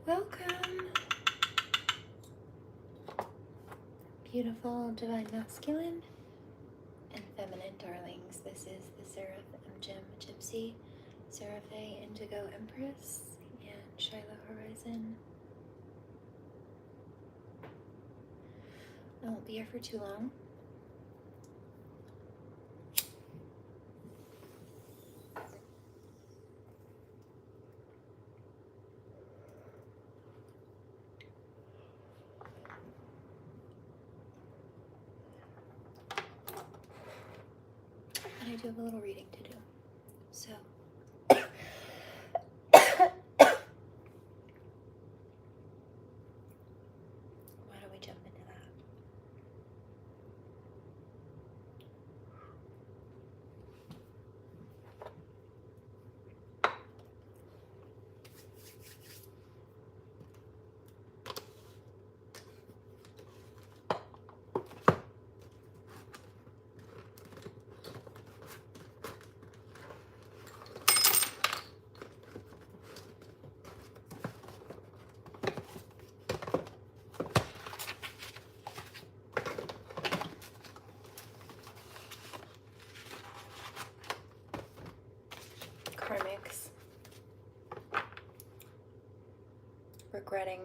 Welcome, beautiful divine masculine and feminine darlings. This is the Seraphim Gem Gypsy, SeraFae Indigo Empress, and Shiloh Horizon. I won't be here for too long. And I do have a little reading to do. So why don't we jump into that? Karmics. Regretting.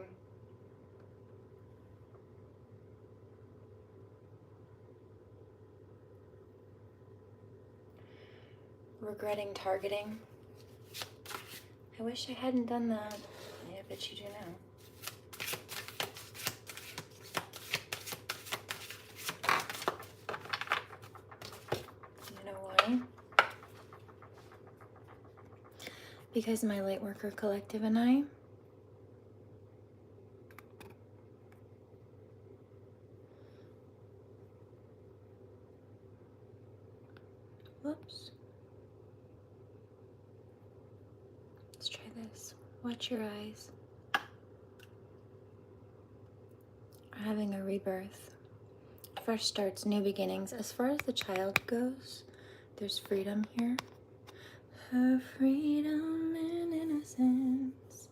Regretting targeting. I wish I hadn't done that. I bet you do now. You know why? Because my Lightworker Collective and I whoops. Let's try this. Watch your eyes. Having a rebirth. Fresh starts, new beginnings. As far as the child goes, there's freedom here. Her freedom and innocence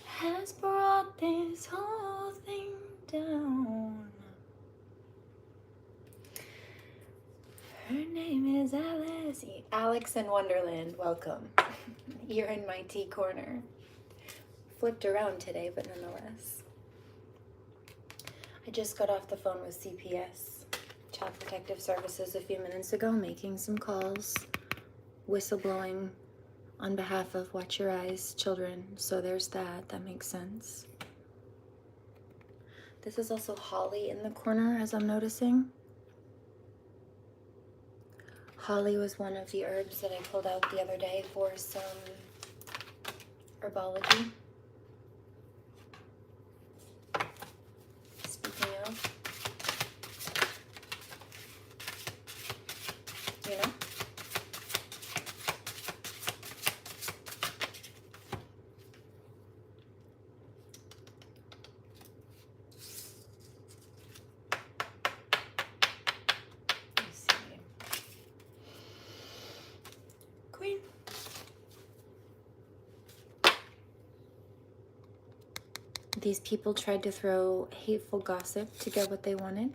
has brought this whole thing down. Her name is Alice. Alex in Wonderland, welcome. You're in my tea corner. Flipped around today, but nonetheless. I just got off the phone with CPS, Child Protective Services, a few minutes ago, making some calls, whistleblowing on behalf of Watch Your Eyes children. So there's that. That makes sense. This is also holly in the corner, as I'm noticing. Holly was one of the herbs that I pulled out the other day for some herbology. Speaking of, you know, let's see. Queen. These people tried to throw hateful gossip to get what they wanted.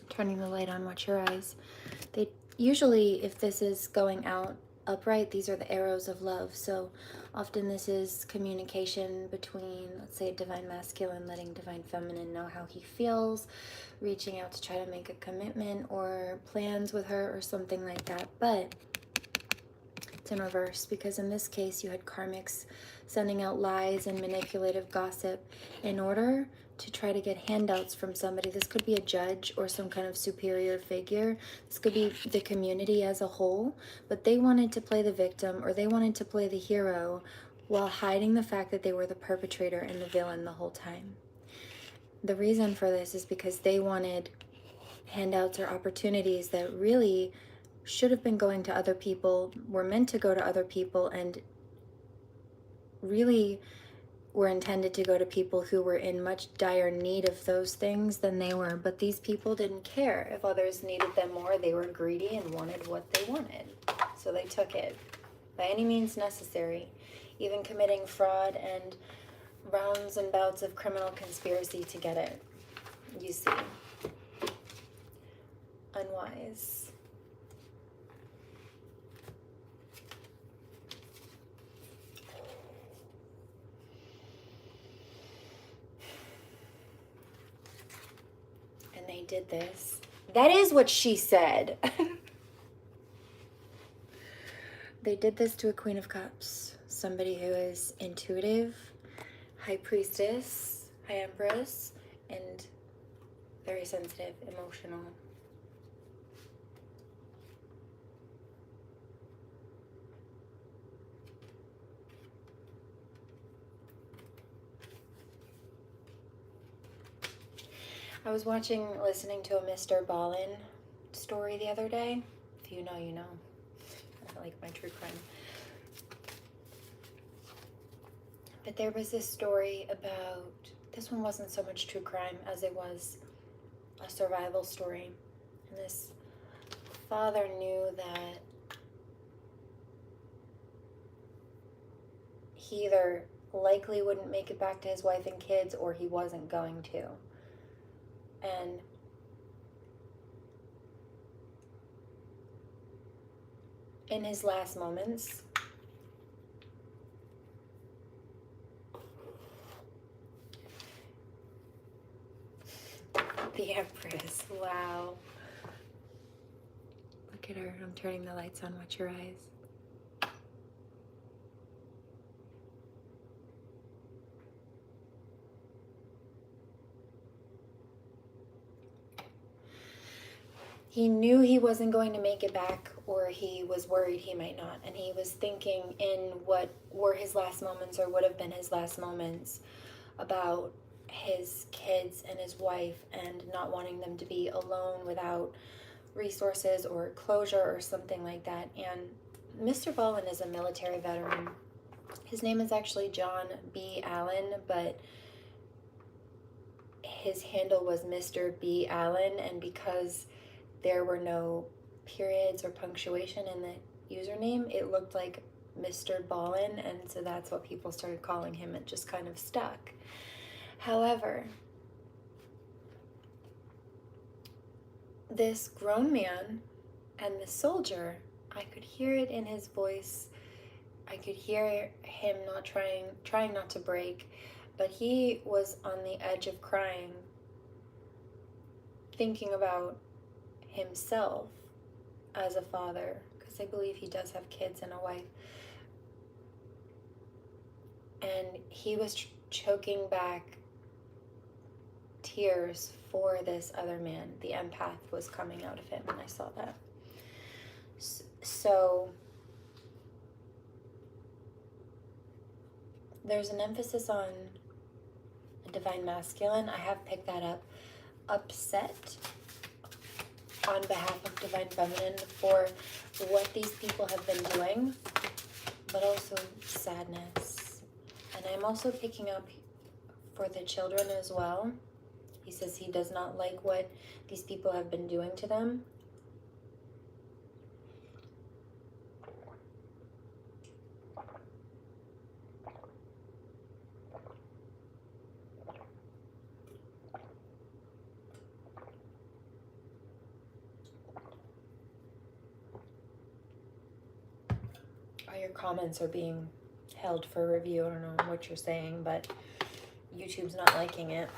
Turning the light on, watch your eyes. They usually, if this is going out upright, these are the arrows of love. So often this is communication between, let's say, divine masculine letting divine feminine know how he feels, reaching out to try to make a commitment or plans with her or something like that. But it's in reverse, because in this case you had karmics sending out lies and manipulative gossip in order to try to get handouts from somebody. This could be a judge or some kind of superior figure. This could be the community as a whole, but they wanted to play the victim or they wanted to play the hero while hiding the fact that they were the perpetrator and the villain the whole time. The reason for this is because they wanted handouts or opportunities that really should have been going to other people, were meant to go to other people, and really were intended to go to people who were in much dire need of those things than they were. But these people didn't care if others needed them more. They were greedy and wanted what they wanted. So they took it by any means necessary, even committing fraud and rounds and bouts of criminal conspiracy to get it. You see. Unwise. And they did this. That is what she said. They did this to a Queen of Cups. Somebody who is intuitive, High Priestess, High Empress, and very sensitive, emotional. I was listening to a Mr. Ballin story the other day. If you know, you know. I like my true crime. But there was this story about, this one wasn't so much true crime as it was a survival story. And this father knew that he either likely wouldn't make it back to his wife and kids, or he wasn't going to. And in his last moments, the Empress, wow. Look at her, I'm turning the lights on, watch your eyes. He knew he wasn't going to make it back, or he was worried he might not. And he was thinking in what were his last moments, or would have been his last moments, about his kids and his wife, and not wanting them to be alone without resources or closure or something like that. And Mr. Ballin is a military veteran. His name is actually John B. Allen, but his handle was Mr. B. Allen, and because there were no periods or punctuation in the username, it looked like Mr. Ballin, and so that's what people started calling him. It just kind of stuck. However, this grown man and the soldier, I could hear it in his voice. I could hear him not trying not to break, but he was on the edge of crying, thinking about himself as a father, because I believe he does have kids and a wife. And he was choking back tears for this other man. The empath was coming out of him, and I saw that. So there's an emphasis on divine masculine. I have picked that up. Upset on behalf of divine feminine for what these people have been doing, but also sadness. And I'm also picking up for the children as well. He says he does not like what these people have been doing to them. All your comments are being held for review. I don't know what you're saying, but YouTube's not liking it.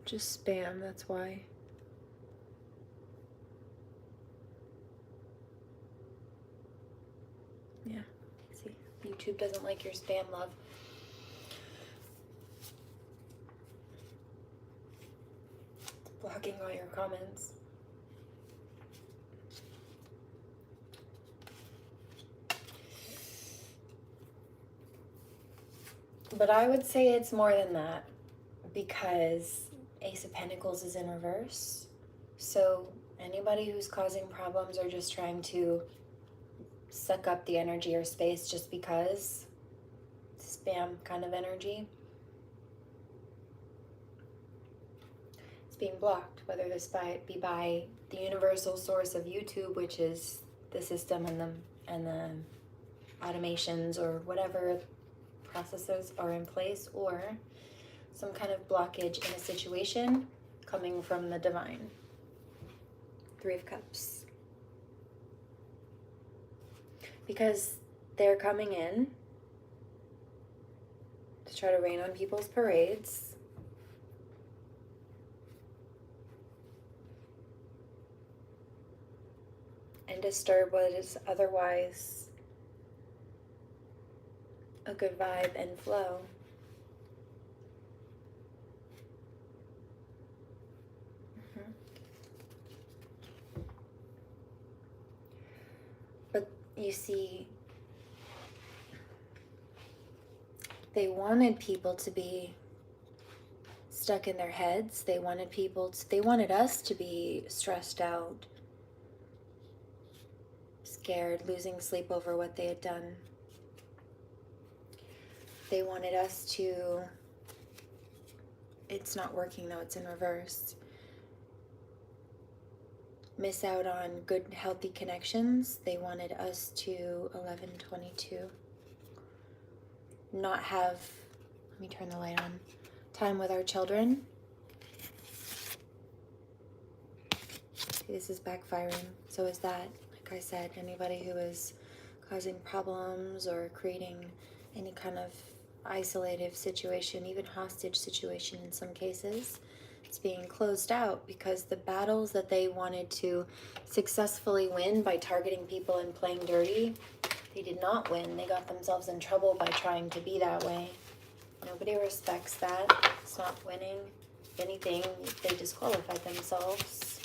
Just spam, that's why. Yeah, see, YouTube doesn't like your spam, love. It's blocking all your comments. But I would say it's more than that, because Ace of Pentacles is in reverse. So anybody who's causing problems or just trying to suck up the energy or space just because, spam kind of energy. being blocked, whether this be by the universal source of YouTube, which is the system and the automations or whatever processes are in place, or some kind of blockage in a situation coming from the divine. Three of Cups. Because they're coming in to try to rain on people's parades. And disturb what is otherwise a good vibe and flow. But you see, they wanted people to be stuck in their heads. They wanted us to be stressed out, scared, losing sleep over what they had done. They wanted us to, it's not working though, it's in reverse, miss out on good, healthy connections. They wanted us to, 11:22, not have, let me turn the light on, time with our children. See, this is backfiring. So is that, like I said, anybody who is causing problems or creating any kind of isolative situation, even hostage situation in some cases, it's being closed out because the battles that they wanted to successfully win by targeting people and playing dirty, they did not win. They got themselves in trouble by trying to be that way. Nobody respects that. It's not winning. If anything, they disqualified themselves.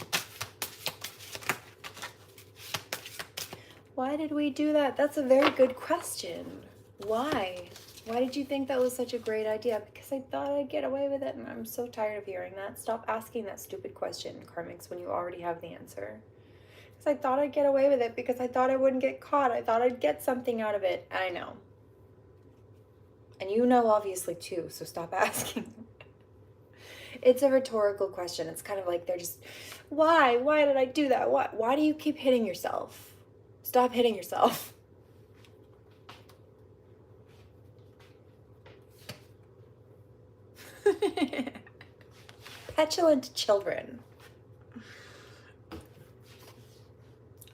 Why did we do that? That's a very good question. Why? Why did you think that was such a great idea? Because I thought I'd get away with it, and I'm so tired of hearing that. Stop asking that stupid question, karmics, when you already have the answer. Because I thought I'd get away with it because I thought I wouldn't get caught. I thought I'd get something out of it. I know. And you know, obviously, too, so stop asking. It's a rhetorical question. It's kind of like they're just, why? Why did I do that? Why do you keep hitting yourself? Stop hitting yourself. Petulant children.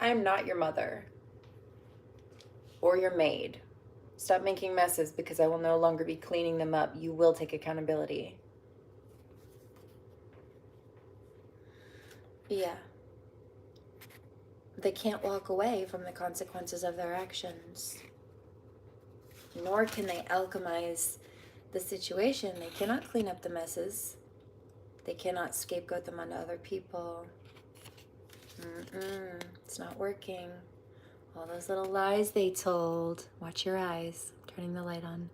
I am not your mother or your maid. Stop making messes because I will no longer be cleaning them up. You will take accountability. Yeah. They can't walk away from the consequences of their actions. Nor can they alchemize the situation. They cannot clean up the messes. They cannot scapegoat them onto other people. It's not working. All those little lies they told. Watch your eyes. I'm turning the light on.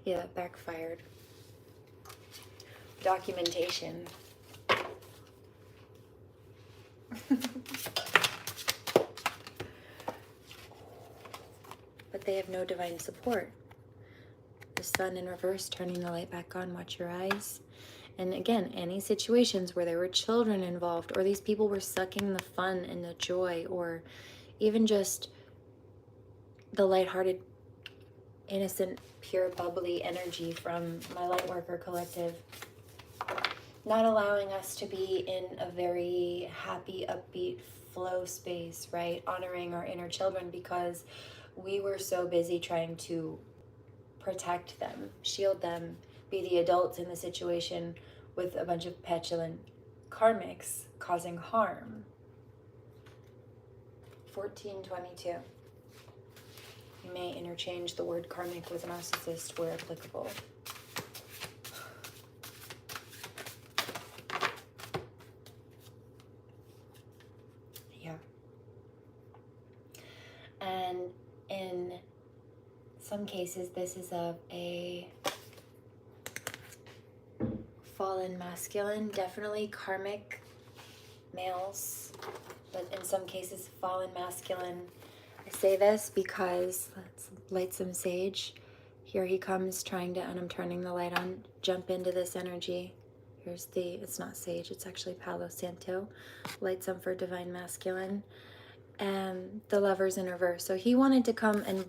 Yeah, that backfired. Documentation. But they have no divine support. The sun in reverse, turning the light back on. Watch your eyes. And again, any situations where there were children involved, or these people were sucking the fun and the joy, or even just the lighthearted, innocent, pure, bubbly energy from my Lightworker collective, not allowing us to be in a very happy, upbeat flow space, right? Honoring our inner children because we were so busy trying to protect them, shield them, be the adults in the situation with a bunch of petulant karmics causing harm. 1422. You may interchange the word karmic with narcissist where applicable. Yeah. And in some cases, this is of a fallen masculine, definitely karmic males, but in some cases, fallen masculine. I say this because, let's light some sage. here he comes trying to, and I'm turning the light on, jump into this energy. Here's the, it's not sage, it's actually Palo Santo. Lights on for divine masculine. And the Lover's in reverse. So he wanted to come and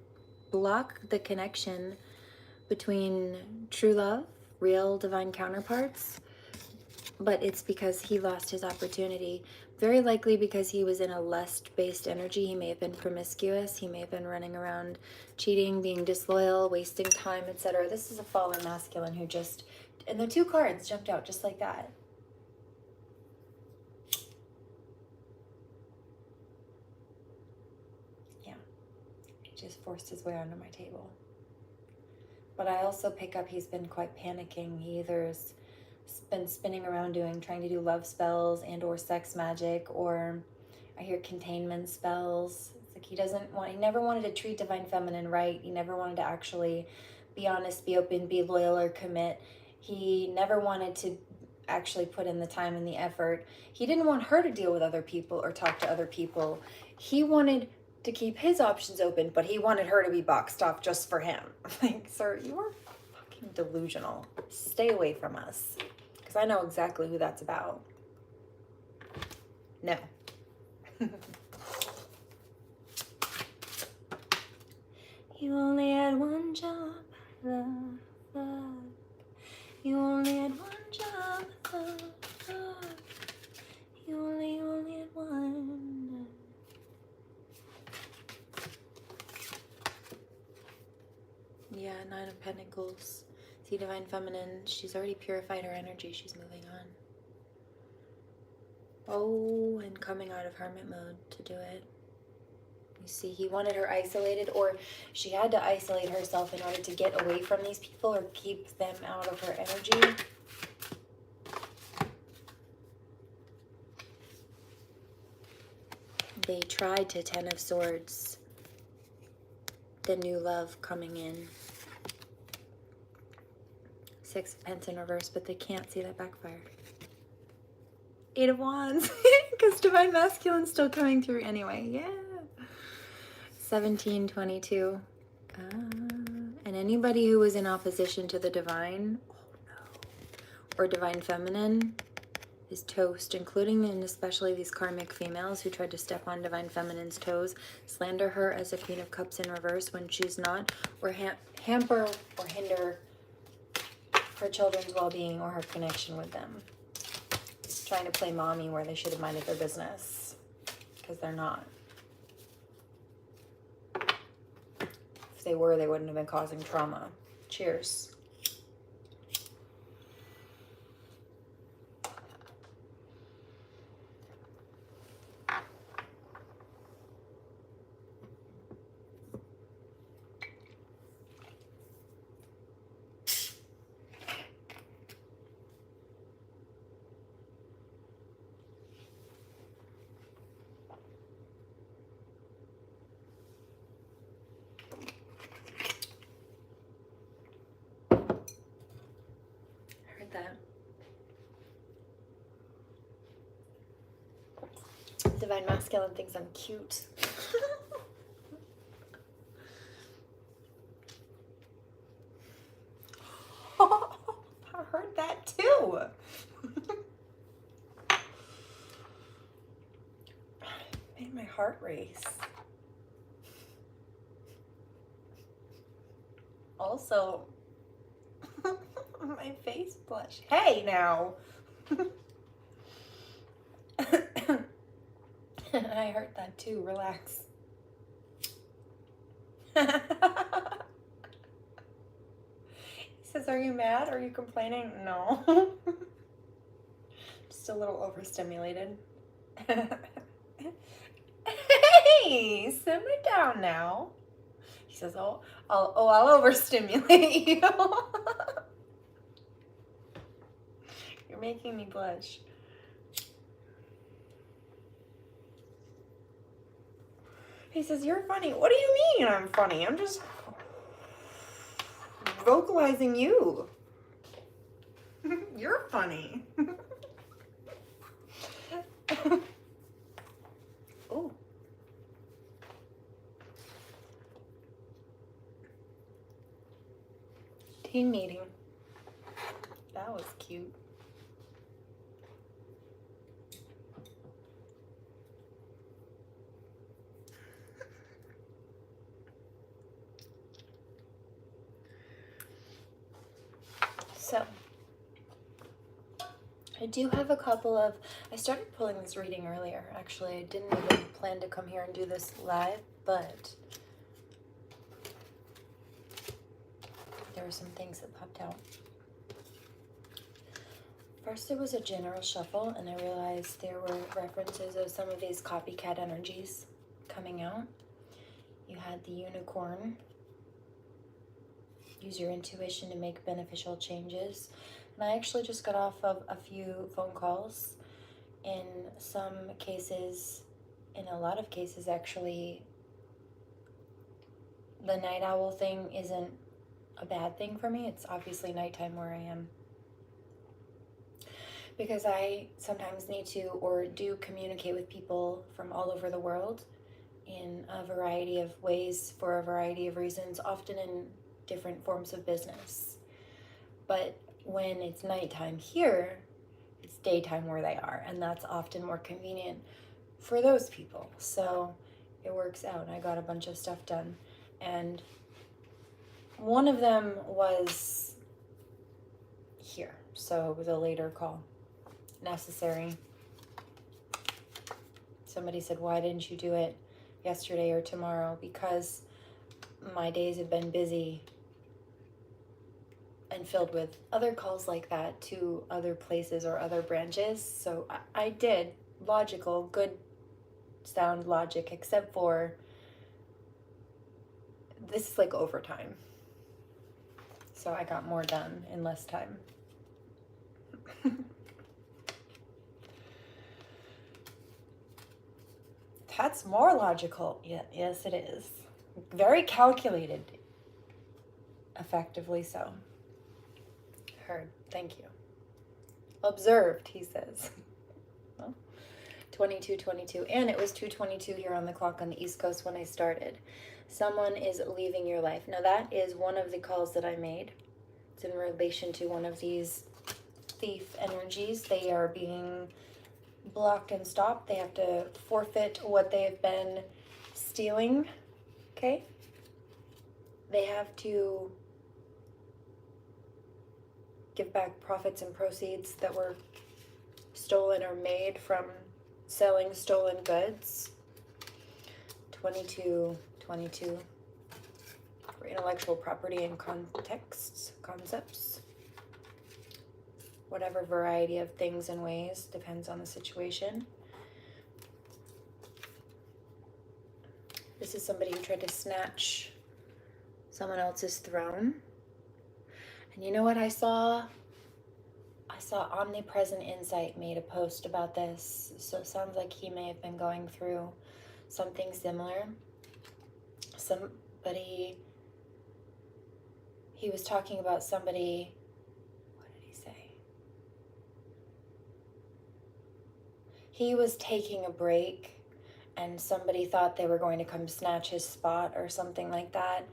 block the connection between true love, real divine counterparts, but it's because he lost his opportunity. Very likely because he was in a lust-based energy. He may have been promiscuous. He may have been running around cheating, being disloyal, wasting time, etc. This is a fallen masculine who just, and the 2 cards jumped out just like that. Yeah, he just forced his way onto my table. But I also pick up he's been quite panicking. He either has been spinning around trying to do love spells and or sex magic, or I hear containment spells. It's like he never wanted to treat divine feminine right. He never wanted to actually be honest, be open, be loyal, or commit. He never wanted to actually put in the time and the effort. He didn't want her to deal with other people or talk to other people. He wanted to keep his options open, but he wanted her to be boxed off just for him. Like, sir, you are fucking delusional. Stay away from us. Because I know exactly who that's about. No. You only had one job, love, love. You only had one job, love, love. You only had one. Yeah, 9 of Pentacles. See, divine feminine, she's already purified her energy. She's moving on. Oh, and coming out of hermit mode to do it. You see, he wanted her isolated, or she had to isolate herself in order to get away from these people or keep them out of her energy. They tried to 10 of Swords. The new love coming in. 6 of Pence in reverse, but they can't see that backfire. 8 of Wands, because divine masculine's still coming through anyway. Yeah. 1722. And anybody who was in opposition to the divine, oh no, or divine feminine is toast, including and especially these karmic females who tried to step on divine feminine's toes, slander her as a Queen of Cups in reverse when she's not, or hamper or hinder her children's well-being or her connection with them. Trying to play mommy where they should have minded their business, because they're not. If they were, they wouldn't have been causing trauma. Cheers. That divine masculine thinks I'm cute. Oh, I heard that too. Made my heart race. Also, my face blush. Hey now. I heard that too. Relax. He says, are you mad? Are you complaining? No. Just a little overstimulated. Hey, simmer down now. He says, I'll overstimulate you. You're making me blush. He says, you're funny. What do you mean I'm funny? I'm just vocalizing you. You're funny. Oh. I do have a couple of, I started pulling this reading earlier, actually. I didn't even plan to come here and do this live, but there were some things that popped out. First, it was a general shuffle, and I realized there were references of some of these copycat energies coming out. You had the unicorn. Use your intuition to make beneficial changes. And I actually just got off of a few phone calls. In some cases, in a lot of cases actually, the night owl thing isn't a bad thing for me. It's obviously nighttime where I am. Because I sometimes need to or do communicate with people from all over the world in a variety of ways for a variety of reasons, often in different forms of business. But when it's nighttime here, it's daytime where they are, and that's often more convenient for those people. So it works out. I got a bunch of stuff done, and one of them was here, so it was a later call. Necessary. Somebody said, why didn't you do it yesterday or tomorrow? Because my days have been busy and filled with other calls like that to other places or other branches. So I did logical, good sound logic, except for this is like overtime. So I got more done in less time. That's more logical. Yeah, yes, it is. Very calculated. Effectively so. Heard. Thank you. Observed, he says. Well, 22:22. And it was 2:22 here on the clock on the East Coast when I started. Someone is leaving your life. Now that is one of the calls that I made. It's in relation to one of these thief energies. They are being blocked and stopped. They have to forfeit what they have been stealing. Okay? They have to give back profits and proceeds that were stolen or made from selling stolen goods. 22:22 for intellectual property and concepts. Whatever variety of things and ways, depends on the situation. This is somebody who tried to snatch someone else's throne. And you know what I saw? I saw Omnipresent Insight made a post about this. So it sounds like he may have been going through something similar. Somebody, he was talking about somebody, what did he say? He was taking a break and somebody thought they were going to come snatch his spot or something like that.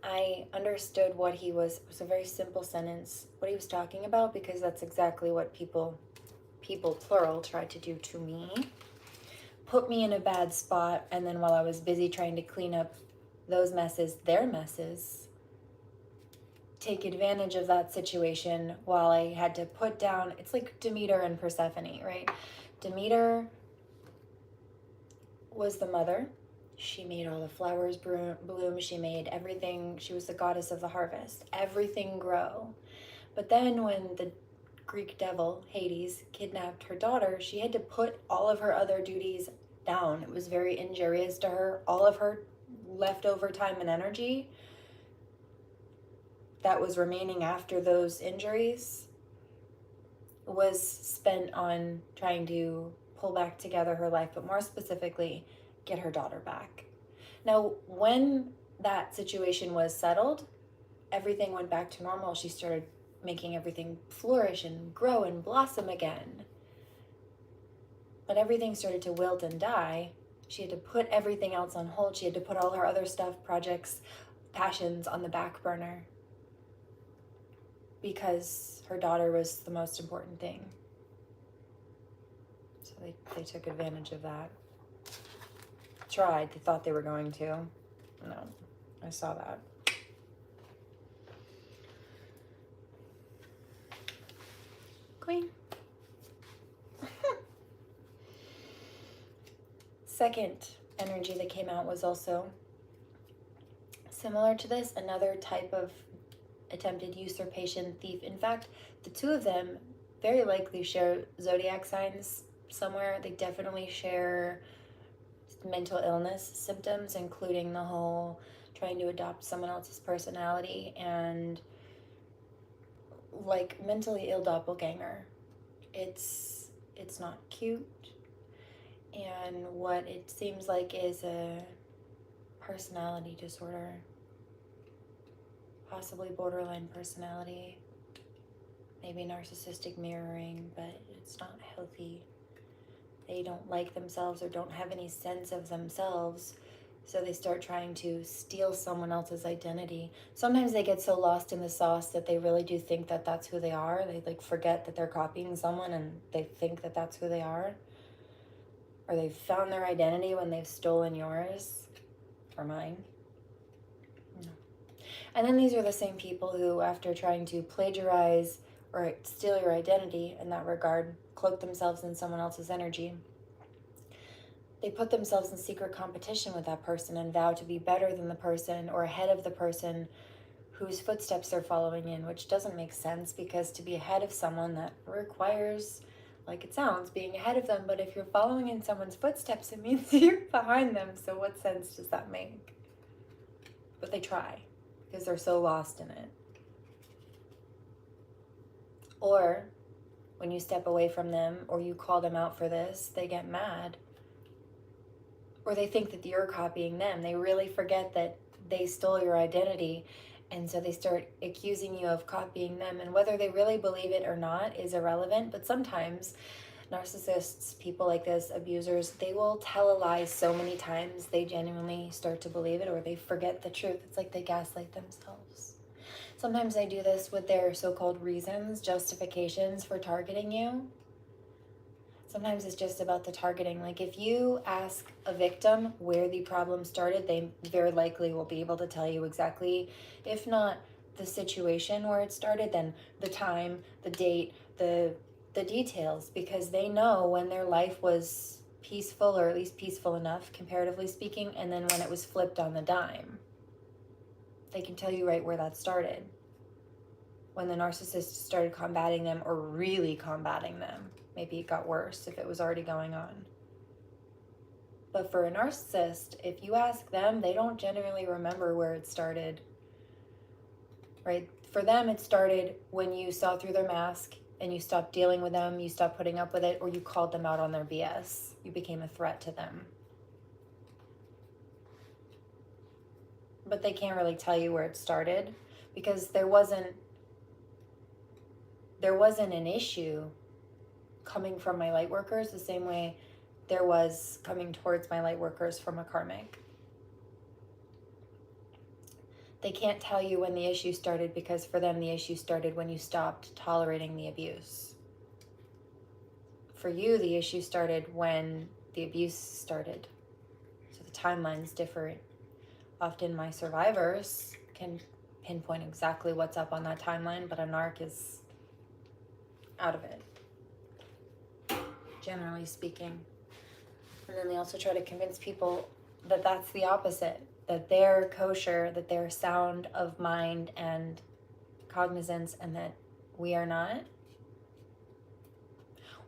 I understood what he was. It was a very simple sentence, what he was talking about, because that's exactly what people plural, tried to do to me. Put me in a bad spot, and then while I was busy trying to clean up those messes, their messes, take advantage of that situation while I had to put down, it's like Demeter and Persephone, right? Demeter was the mother. She made all the flowers bloom. She made everything. She was the goddess of the harvest. Everything grow. But then when the Greek devil, Hades, kidnapped her daughter, she had to put all of her other duties down. It was very injurious to her. All of her leftover time and energy that was remaining after those injuries was spent on trying to pull back together her life, but more specifically, get her daughter back. Now, when that situation was settled, everything went back to normal. She started making everything flourish and grow and blossom again. But everything started to wilt and die. She had to put everything else on hold. She had to put all her other stuff, projects, passions on the back burner because her daughter was the most important thing. So they took advantage of that. Tried. They thought they were going to. No, I saw that. Queen. second energy that came out was also similar to this, another type of attempted usurpation thief. In fact, the two of them very likely share zodiac signs somewhere. They definitely share mental illness symptoms, including the whole trying to adopt someone else's personality and like mentally ill doppelganger. It's not cute, and what it seems like is a personality disorder, possibly borderline personality, maybe narcissistic mirroring, but it's not healthy. They don't like themselves or don't have any sense of themselves, so they start trying to steal someone else's identity. Sometimes they get so lost in the sauce that they really do think that that's who they are. They like forget that they're copying someone and they think that that's who they are. Or they've found their identity when they've stolen yours or mine. No. And then these are the same people who, after trying to plagiarize or steal your identity in that regard, cloak themselves in someone else's energy. They put themselves in secret competition with that person and vow to be better than the person or ahead of the person whose footsteps they're following in, which doesn't make sense, because to be ahead of someone, that requires, like it sounds, being ahead of them. But if you're following in someone's footsteps, it means you're behind them. So what sense does that make? But they try because they're so lost in it. Or when you step away from them or you call them out for this, they get mad. Or they think that you're copying them. They really forget that they stole your identity, and so they start accusing you of copying them. And whether they really believe it or not is irrelevant, but sometimes narcissists, people like this, abusers, they will tell a lie so many times they genuinely start to believe it, or they forget the truth. It's like they gaslight themselves. Sometimes they do this with their so-called reasons, justifications for targeting you. Sometimes it's just about the targeting. Like if you ask a victim where the problem started, they very likely will be able to tell you exactly, if not the situation where it started, then the time, the date, the details, because they know when their life was peaceful, or at least peaceful enough, comparatively speaking, and then when it was flipped on the dime. They can tell you right where that started. When the narcissist started combating them, or really combating them. Maybe it got worse if it was already going on. But for a narcissist, if you ask them, they don't genuinely remember where it started. Right? For them, it started when you saw through their mask and you stopped dealing with them, you stopped putting up with it, or you called them out on their BS. You became a threat to them. But they can't really tell you where it started, because there wasn't an issue coming from my light workers the same way there was coming towards my light workers from a karmic. They can't tell you when the issue started, because for them the issue started when you stopped tolerating the abuse. For you, the issue started when the abuse started. So the timeline's different. Often my survivors can pinpoint exactly what's up on that timeline, but a narc is out of it, generally speaking. And then they also try to convince people that that's the opposite, that they're kosher, that they're sound of mind and cognizance, and that we are not.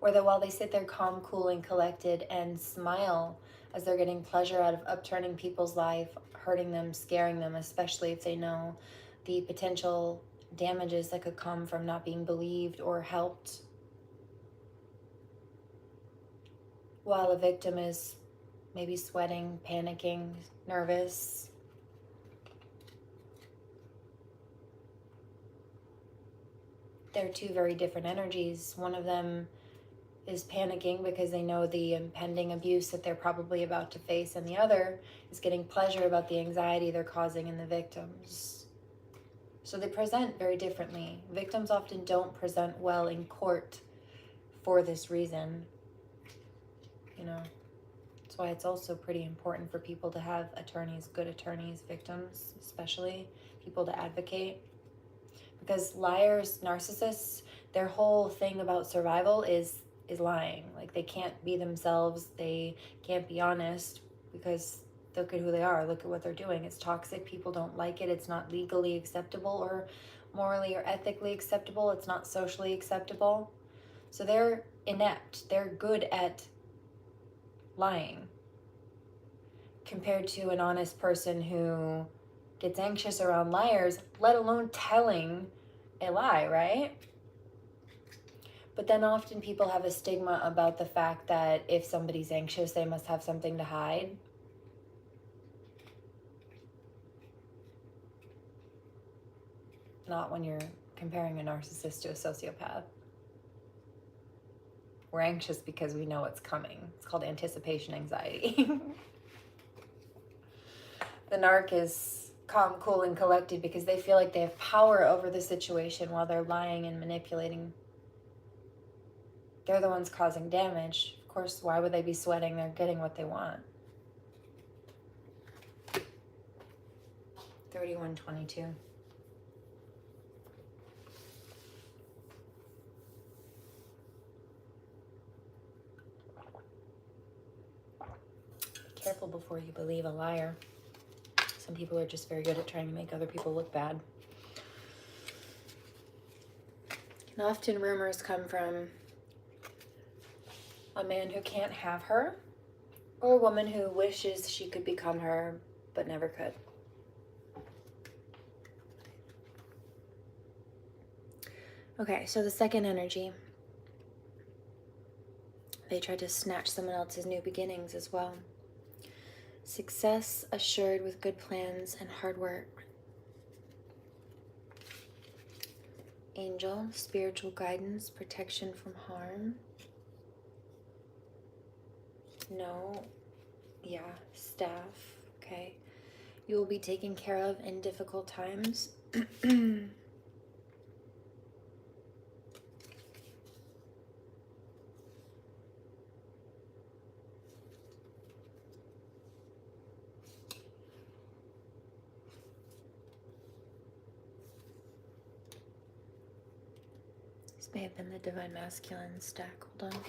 Or that while they sit there calm, cool, and collected and smile as they're getting pleasure out of upturning people's life, hurting them, scaring them, especially if they know the potential damages that could come from not being believed or helped, while a victim is maybe sweating, panicking, nervous. They're two very different energies. One of them is panicking because they know the impending abuse that they're probably about to face, and the other is getting pleasure about the anxiety they're causing in the victims. So they present very differently. Victims often don't present well in court for this reason. You know, that's why it's also pretty important for people to have attorneys, good attorneys, victims especially, people to advocate. Because liars, narcissists, their whole thing about survival is is lying. Like, they can't be themselves, they can't be honest, because look at who they are, look at what they're doing. It's toxic, people don't like it, it's not legally acceptable or morally or ethically acceptable, it's not socially acceptable. So they're inept, they're good at lying, compared to an honest person who gets anxious around liars, let alone telling a lie, right? But then often people have a stigma about the fact that if somebody's anxious, they must have something to hide. Not when you're comparing a narcissist to a sociopath. We're anxious because we know what's coming. It's called anticipation anxiety. The narc is calm, cool, and collected because they feel like they have power over the situation while they're lying and manipulating. They're the ones causing damage. Of course, why would they be sweating? They're getting what they want. 3122. Be careful before you believe a liar. Some people are just very good at trying to make other people look bad. And often rumors come from a man who can't have her, or a woman who wishes she could become her, but never could. Okay, so the second energy. They tried to snatch someone else's new beginnings as well. Success assured with good plans and hard work. Angel, spiritual guidance, protection from harm. No, yeah, staff, okay. You will be taken care of in difficult times. This may have been the Divine Masculine stack. Hold on.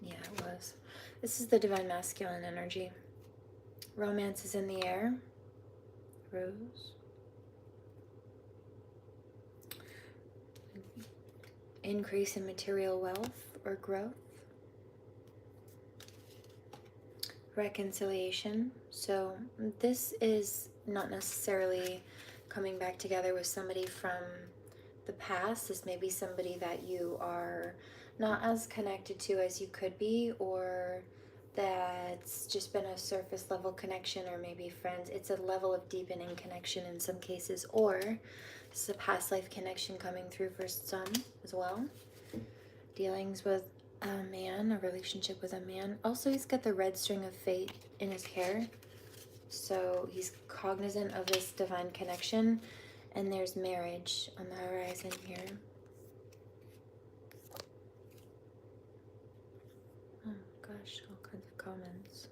Yeah, it was. This is the Divine Masculine energy. Romance is in the air. Rose. Increase in material wealth or growth. Reconciliation. So this is not necessarily coming back together with somebody from the past. This may be somebody that you are not as connected to as you could be, or that's just been a surface level connection, or maybe friends. It's a level of deepening connection in some cases, or this is a past life connection coming through for some as well. Dealings with a man, a relationship with a man. Also, he's got the red string of fate in his hair, so he's cognizant of this divine connection. And there's marriage on the horizon here. Oh gosh, all kinds of comments.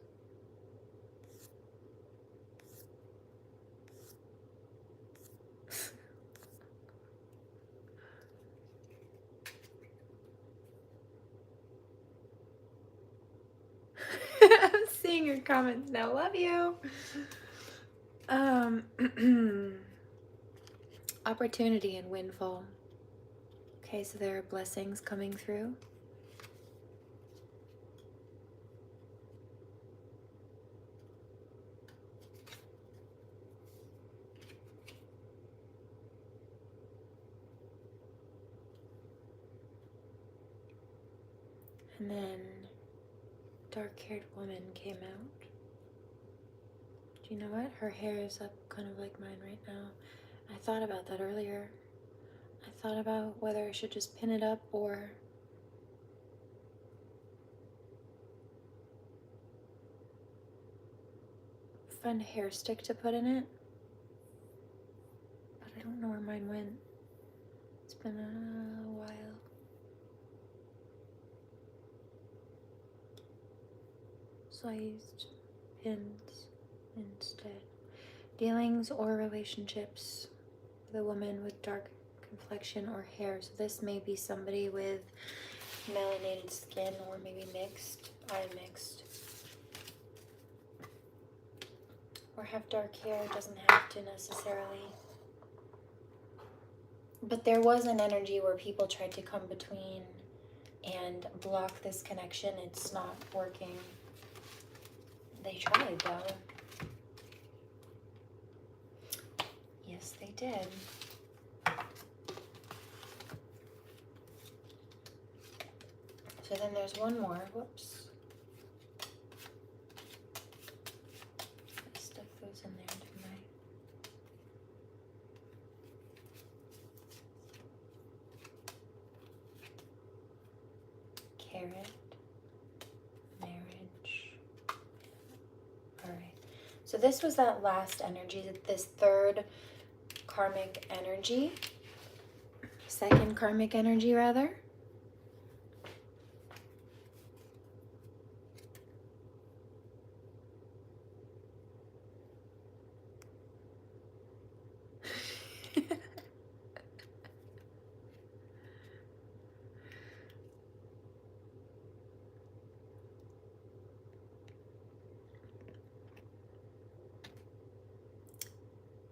I'm seeing your comments now. Love you. Opportunity and windfall. Okay, so there are blessings coming through. And then dark-haired woman came out. Do you know what? Her hair is up kind of like mine right now. I thought about that earlier. I thought about whether I should just pin it up or find a hair stick to put in it. But I don't know where mine went. It's been a while. So I used pins instead. Dealings or relationships with a woman with dark complexion or hair. So this may be somebody with melanated skin or maybe mixed, eye mixed. Or have dark hair, doesn't have to necessarily. But there was an energy where people tried to come between and block this connection. It's not working. They tried though. Yes, they did. So then there's one more. Whoops. I stuck those in there, didn't I? Carrot. Marriage. Alright. So this was that last energy, this third karmic energy. Second karmic energy, rather.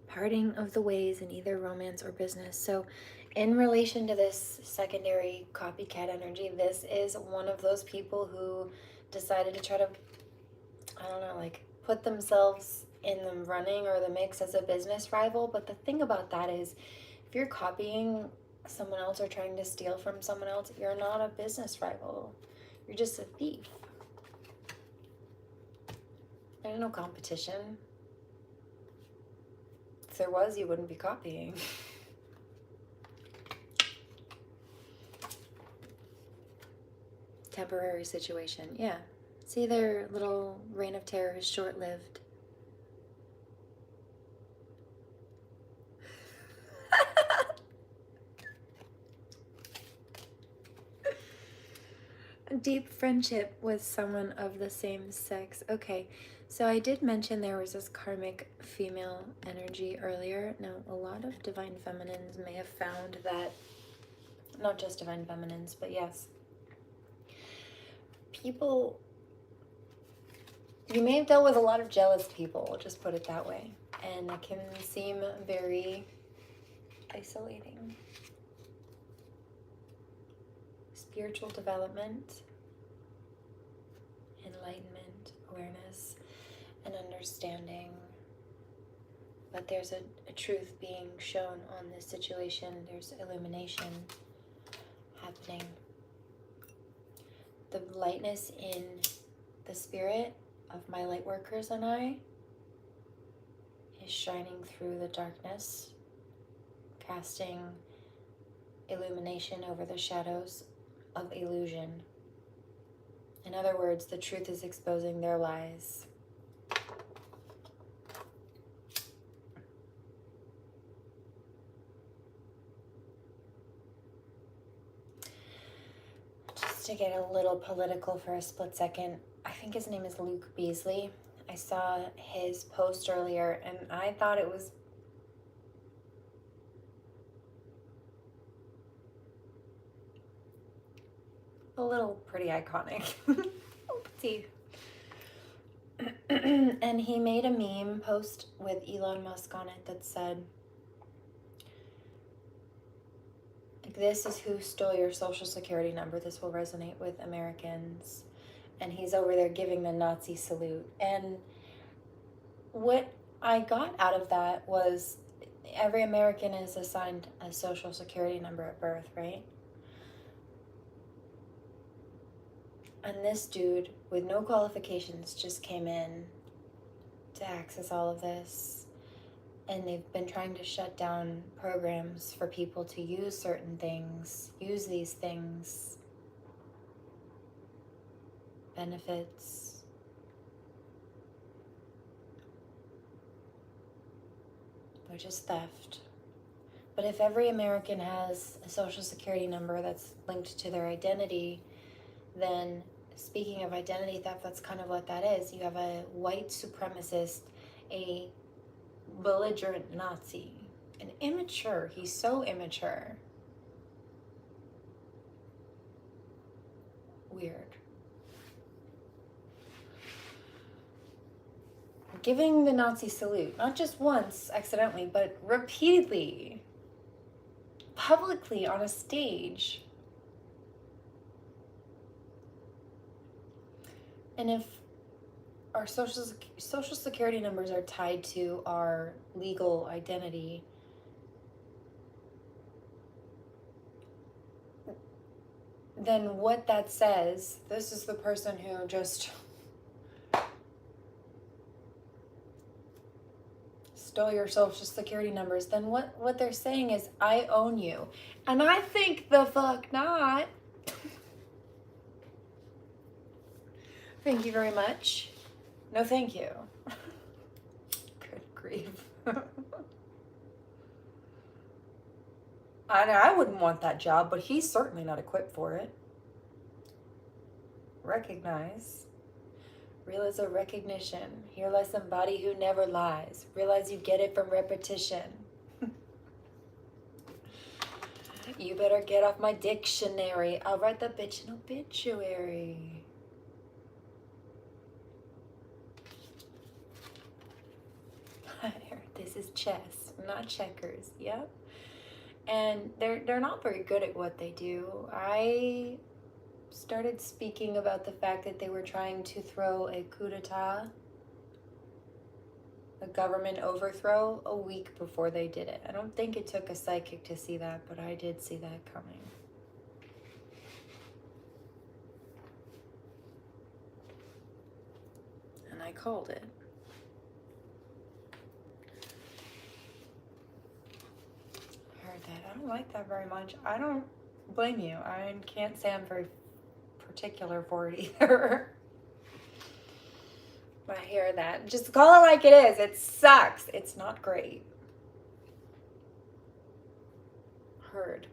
Parting of the ways in either romance or business. So in relation to this secondary copycat energy, this is one of those people who decided to try to, I don't know, like put themselves in the running or the mix as a business rival. But the thing about that is, if you're copying someone else or trying to steal from someone else, you're not a business rival. You're just a thief. There's no competition. If there was, you wouldn't be copying. Temporary situation, yeah. See, their little reign of terror is short-lived. A deep friendship with someone of the same sex. Okay, so I did mention there was this karmic female energy earlier. Now, a lot of divine feminines may have found that, not just divine feminines, but yes, people, you may have dealt with a lot of jealous people, we'll just put it that way, and it can seem very isolating. Spiritual development, enlightenment, awareness, and understanding. But there's a truth being shown on this situation. There's illumination happening. The lightness in the spirit of my light workers and I is shining through the darkness, casting illumination over the shadows of illusion. In other words, the truth is exposing their lies. Just to get a little political for a split second, I think his name is Luke Beasley. I saw his post earlier and I thought it was a little pretty iconic. See. And he made a meme post with Elon Musk on it that said, this is who stole your social security number. This will resonate with Americans. And he's over there giving the Nazi salute. And what I got out of that was every American is assigned a social security number at birth, right? And this dude with no qualifications just came in to access all of this. And they've been trying to shut down programs for people to use certain things, use these things, benefits. Which is theft. But if every American has a social security number that's linked to their identity, then speaking of identity theft, that's kind of what that is. You have a white supremacist, a belligerent Nazi. And immature. He's so immature. Weird. Giving the Nazi salute, not just once accidentally, but repeatedly, publicly on a stage. And if our social security numbers are tied to our legal identity, then what that says, this is the person who just stole your social security numbers, then what they're saying is, I own you. And I think the fuck not. Thank you very much. No, thank you. Good grief. I wouldn't want that job, but he's certainly not equipped for it. Recognize. Realize a recognition. Here lies somebody who never lies. Realize you get it from repetition. You better get off my dictionary. I'll write the bitch an obituary. This is chess, not checkers. Yep. And they're not very good at what they do. I started speaking about the fact that they were trying to throw a coup d'etat, a government overthrow, a week before they did it. I don't think it took a psychic to see that, but I did see that coming. And I called it. I don't like that very much. I don't blame you. I can't say I'm very particular for it either. I hear that. Just call it like it is. It sucks. It's not great. Heard.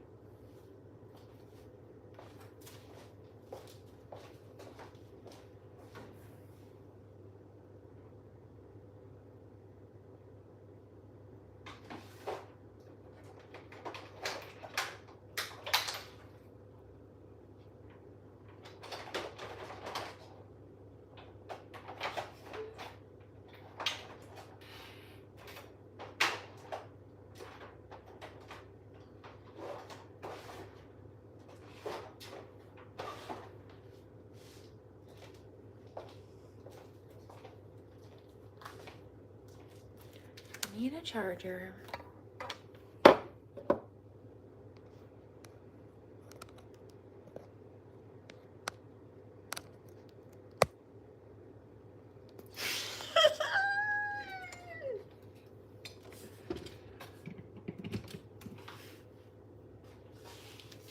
Need a charger.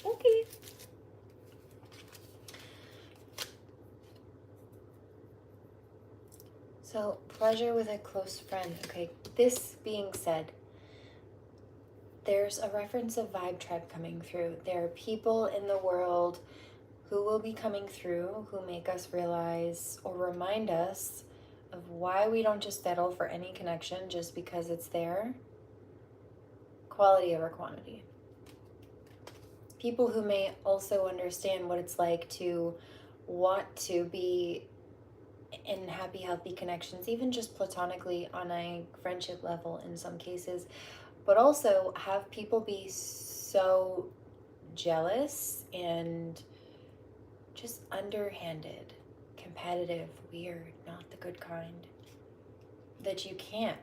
Okay. So, pleasure with a close friend. Okay, this being said, there's a reference of vibe tribe coming through. There are people in the world who will be coming through who make us realize or remind us of why we don't just settle for any connection just because it's there. Quality over quantity. People who may also understand what it's like to want to be in happy, healthy connections, even just platonically on a friendship level in some cases, but also have people be so jealous and just underhanded, competitive, weird, not the good kind, that you can't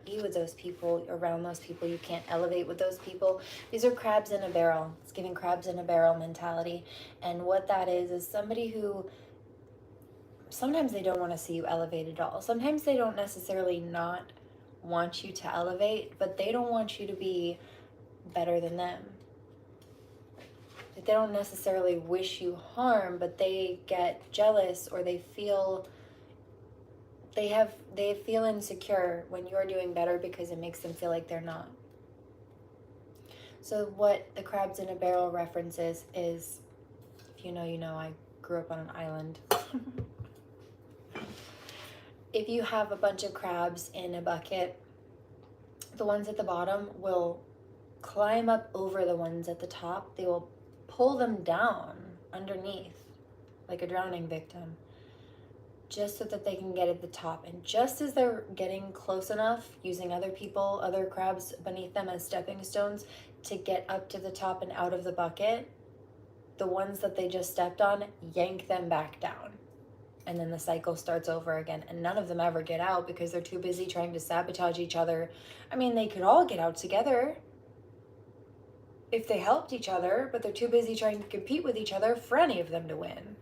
be with those people, around those people, you can't elevate with those people. These are crabs in a barrel. It's giving crabs in a barrel mentality. And what that is somebody who sometimes they don't want to see you elevate at all. Sometimes they don't necessarily not want you to elevate, but they don't want you to be better than them. They don't necessarily wish you harm, but they get jealous or they feel insecure when you're doing better because it makes them feel like they're not. So what the crabs in a barrel references is, if you know, you know, I grew up on an island. If you have a bunch of crabs in a bucket, the ones at the bottom will climb up over the ones at the top. They will pull them down underneath like a drowning victim, just so that they can get at the top. And just as they're getting close enough, using other people, other crabs beneath them as stepping stones to get up to the top and out of the bucket, the ones that they just stepped on yank them back down. And then the cycle starts over again. And none of them ever get out because they're too busy trying to sabotage each other. I mean, they could all get out together if they helped each other, but they're too busy trying to compete with each other for any of them to win.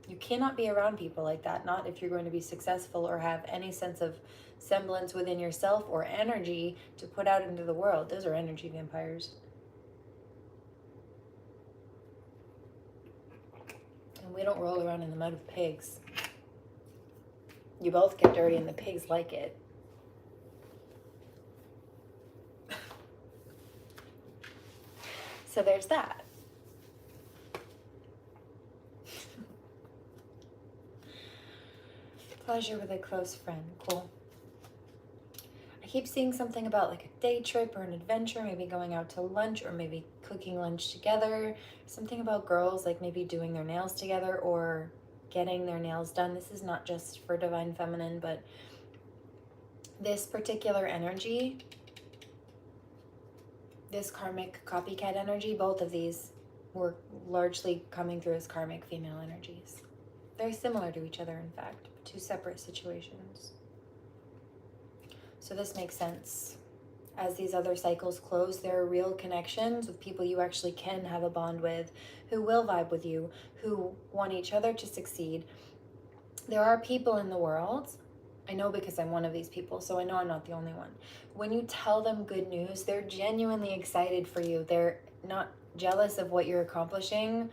You cannot be around people like that, not if you're going to be successful or have any sense of semblance within yourself or energy to put out into the world. Those are energy vampires. And we don't roll around in the mud with pigs. You both get dirty and the pigs like it. So there's that. Pleasure with a close friend. Cool. I keep seeing something about like a day trip or an adventure, maybe going out to lunch or maybe cooking lunch together. Something about girls like maybe doing their nails together or getting their nails done. This is not just for Divine Feminine, but this particular energy, this karmic copycat energy, both of these were largely coming through as karmic female energies. Very similar to each other, in fact, but two separate situations. So this makes sense. As these other cycles close, there are real connections with people you actually can have a bond with, who will vibe with you, who want each other to succeed. There are people in the world, I know because I'm one of these people, so I know I'm not the only one. When you tell them good news, they're genuinely excited for you. They're not jealous of what you're accomplishing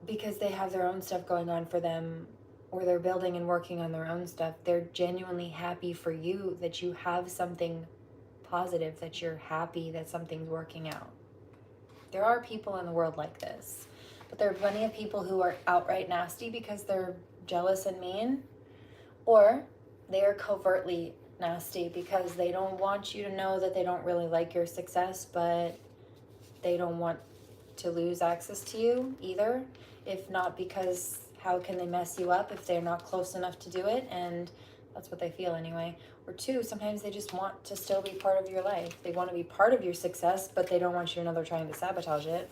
because they have their own stuff going on for them, or they're building and working on their own stuff. They're genuinely happy for you that you have something positive, that you're happy that something's working out. There are people in the world like this, but there are plenty of people who are outright nasty because they're jealous and mean, or they are covertly nasty because they don't want you to know that they don't really like your success, but they don't want to lose access to you either. If not, because how can they mess you up if they're not close enough to do it? And that's what they feel anyway. Or two, sometimes they just want to still be part of your life. They want to be part of your success, but they don't want you to know they're trying to sabotage it.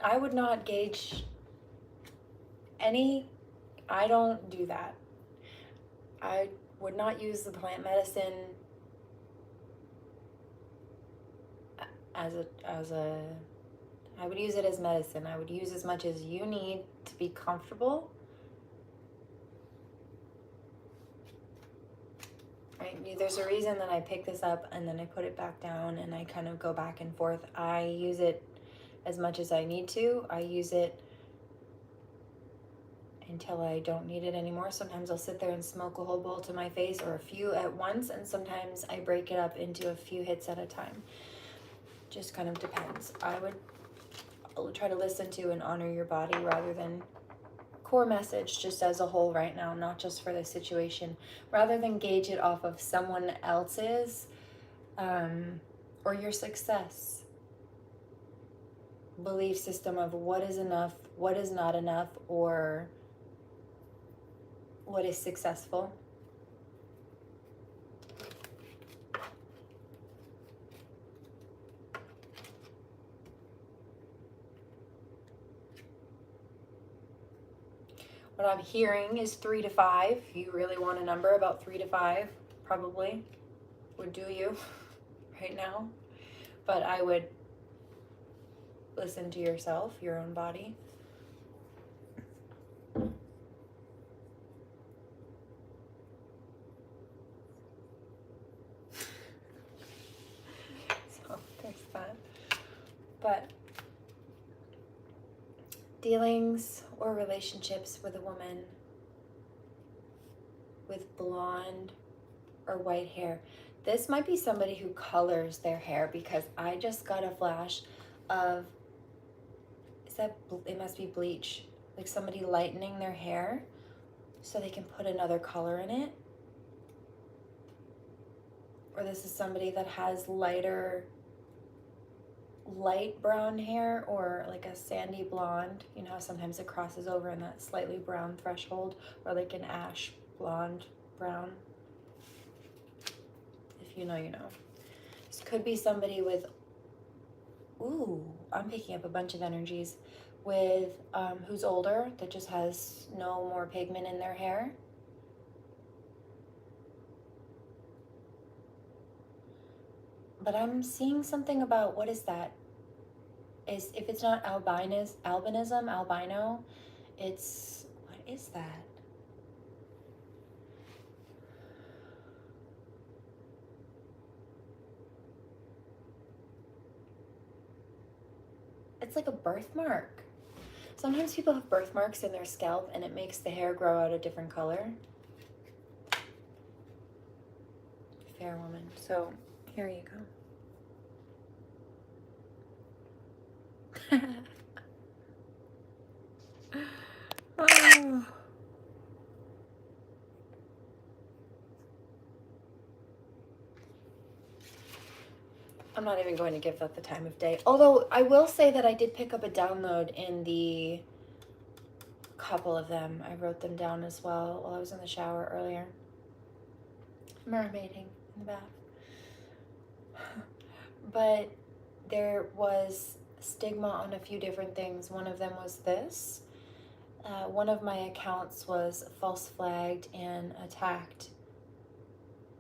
I would not gauge any, I don't do that. I would not use the plant medicine I would use it as medicine. I would use as much as you need to be comfortable. Right? There's a reason that I pick this up and then I put it back down and I kind of go back and forth. I use it as much as I need to. I use it until I don't need it anymore. Sometimes I'll sit there and smoke a whole bowl to my face or a few at once, and sometimes I break it up into a few hits at a time. Just kind of depends. I'll try to listen to and honor your body rather than core message just as a whole right now, not just for this situation, rather than gauge it off of someone else's or your success belief system of what is enough, what is not enough, or what is successful. What I'm hearing is 3 to 5. You really want a number about 3 to 5, probably would do you right now. But I would listen to yourself, your own body. So there's that. But dealings or relationships with a woman with blonde or white hair, This might be somebody who colors their hair, because I just got a flash of, it must be bleach. Like somebody lightening their hair so they can put another color in it. Or this is somebody that has light brown hair, or like a sandy blonde. You know how sometimes it crosses over in that slightly brown threshold, or like an ash blonde brown. If you know, you know. This could be somebody with, ooh, I'm picking up a bunch of energies with who's older, that just has no more pigment in their hair. But I'm seeing something about, what is that? If it's not albino, it's, what is that? It's like a birthmark. Sometimes people have birthmarks in their scalp and it makes the hair grow out a different color. Fair woman. So here you go. Oh. I'm not even going to give that the time of day. Although I will say that I did pick up a download in the couple of them. I wrote them down as well while I was in the shower earlier. Mermaiding in the bath. But there was stigma on a few different things. One of them was this. One of my accounts was false flagged and attacked.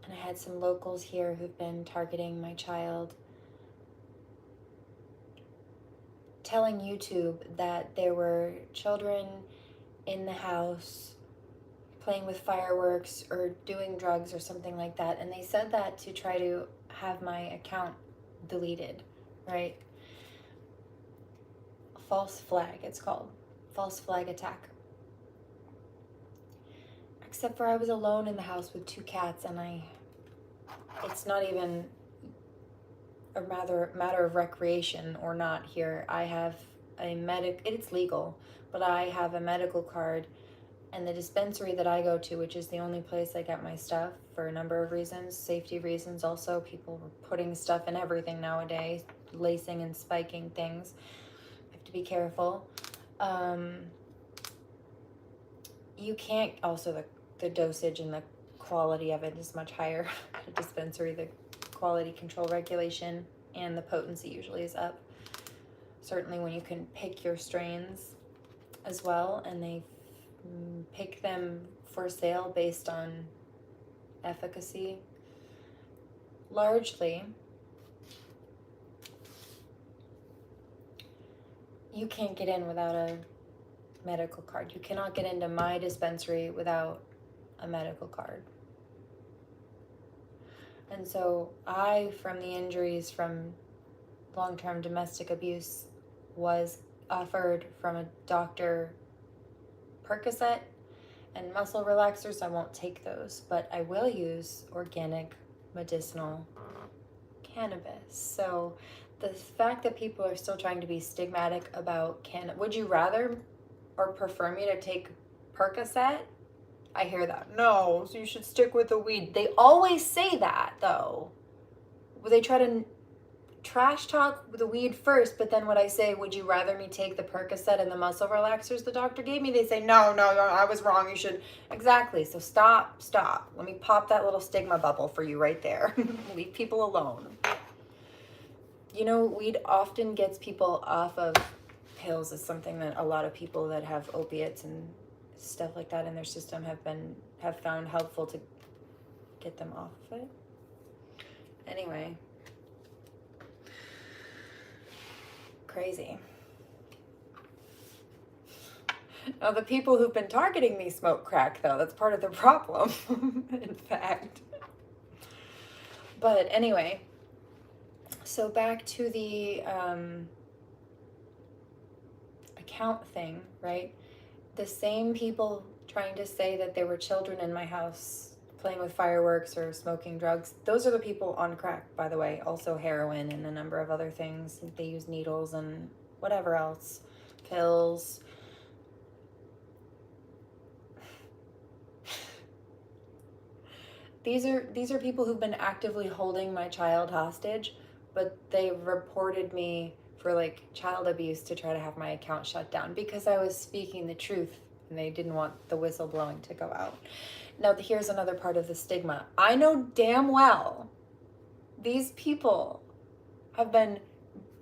And I had some locals here who've been targeting my child, telling YouTube that there were children in the house playing with fireworks or doing drugs or something like that. And they said that to try to have my account deleted, right? False flag, it's called. False flag attack. Except for I was alone in the house with 2 cats, and it's not even a matter of recreation or not here. I have it's legal, but I have a medical card, and the dispensary that I go to, which is the only place I get my stuff for a number of reasons, safety reasons also, people are putting stuff in everything nowadays, lacing and spiking things. I have to be careful. You can't, also the dosage and the quality of it is much higher at a dispensary. The quality control regulation and the potency usually is up. Certainly when you can pick your strains as well, and they pick them for sale based on efficacy. Largely, you can't get in without a medical card. You cannot get into my dispensary without a medical card. And so I, from the injuries from long-term domestic abuse, was offered from a doctor Percocet and muscle relaxers. I won't take those, but I will use organic medicinal cannabis. So the fact that people are still trying to be stigmatic about would you rather or prefer me to take Percocet? I hear that. No, so you should stick with the weed. They always say that, though. They try to trash talk the weed first, but then when I say, would you rather me take the Percocet and the muscle relaxers the doctor gave me, they say, no, I was wrong, you should. Exactly. So stop. Let me pop that little stigma bubble for you right there. Leave people alone. You know, weed often gets people off of pills. Is something that a lot of people that have opiates and stuff like that in their system have found helpful to get them off of it. Anyway, crazy. Now, the people who've been targeting me smoke crack, though. That's part of the problem, in fact. But anyway, so back to the account thing, right? The same people trying to say that there were children in my house playing with fireworks or smoking drugs. Those are the people on crack, by the way. Also heroin and a number of other things. They use needles and whatever else. Pills. These are people who've been actively holding my child hostage, but they reported me for like child abuse to try to have my account shut down because I was speaking the truth and they didn't want the whistleblowing to go out. Now, here's another part of the stigma. I know damn well these people have been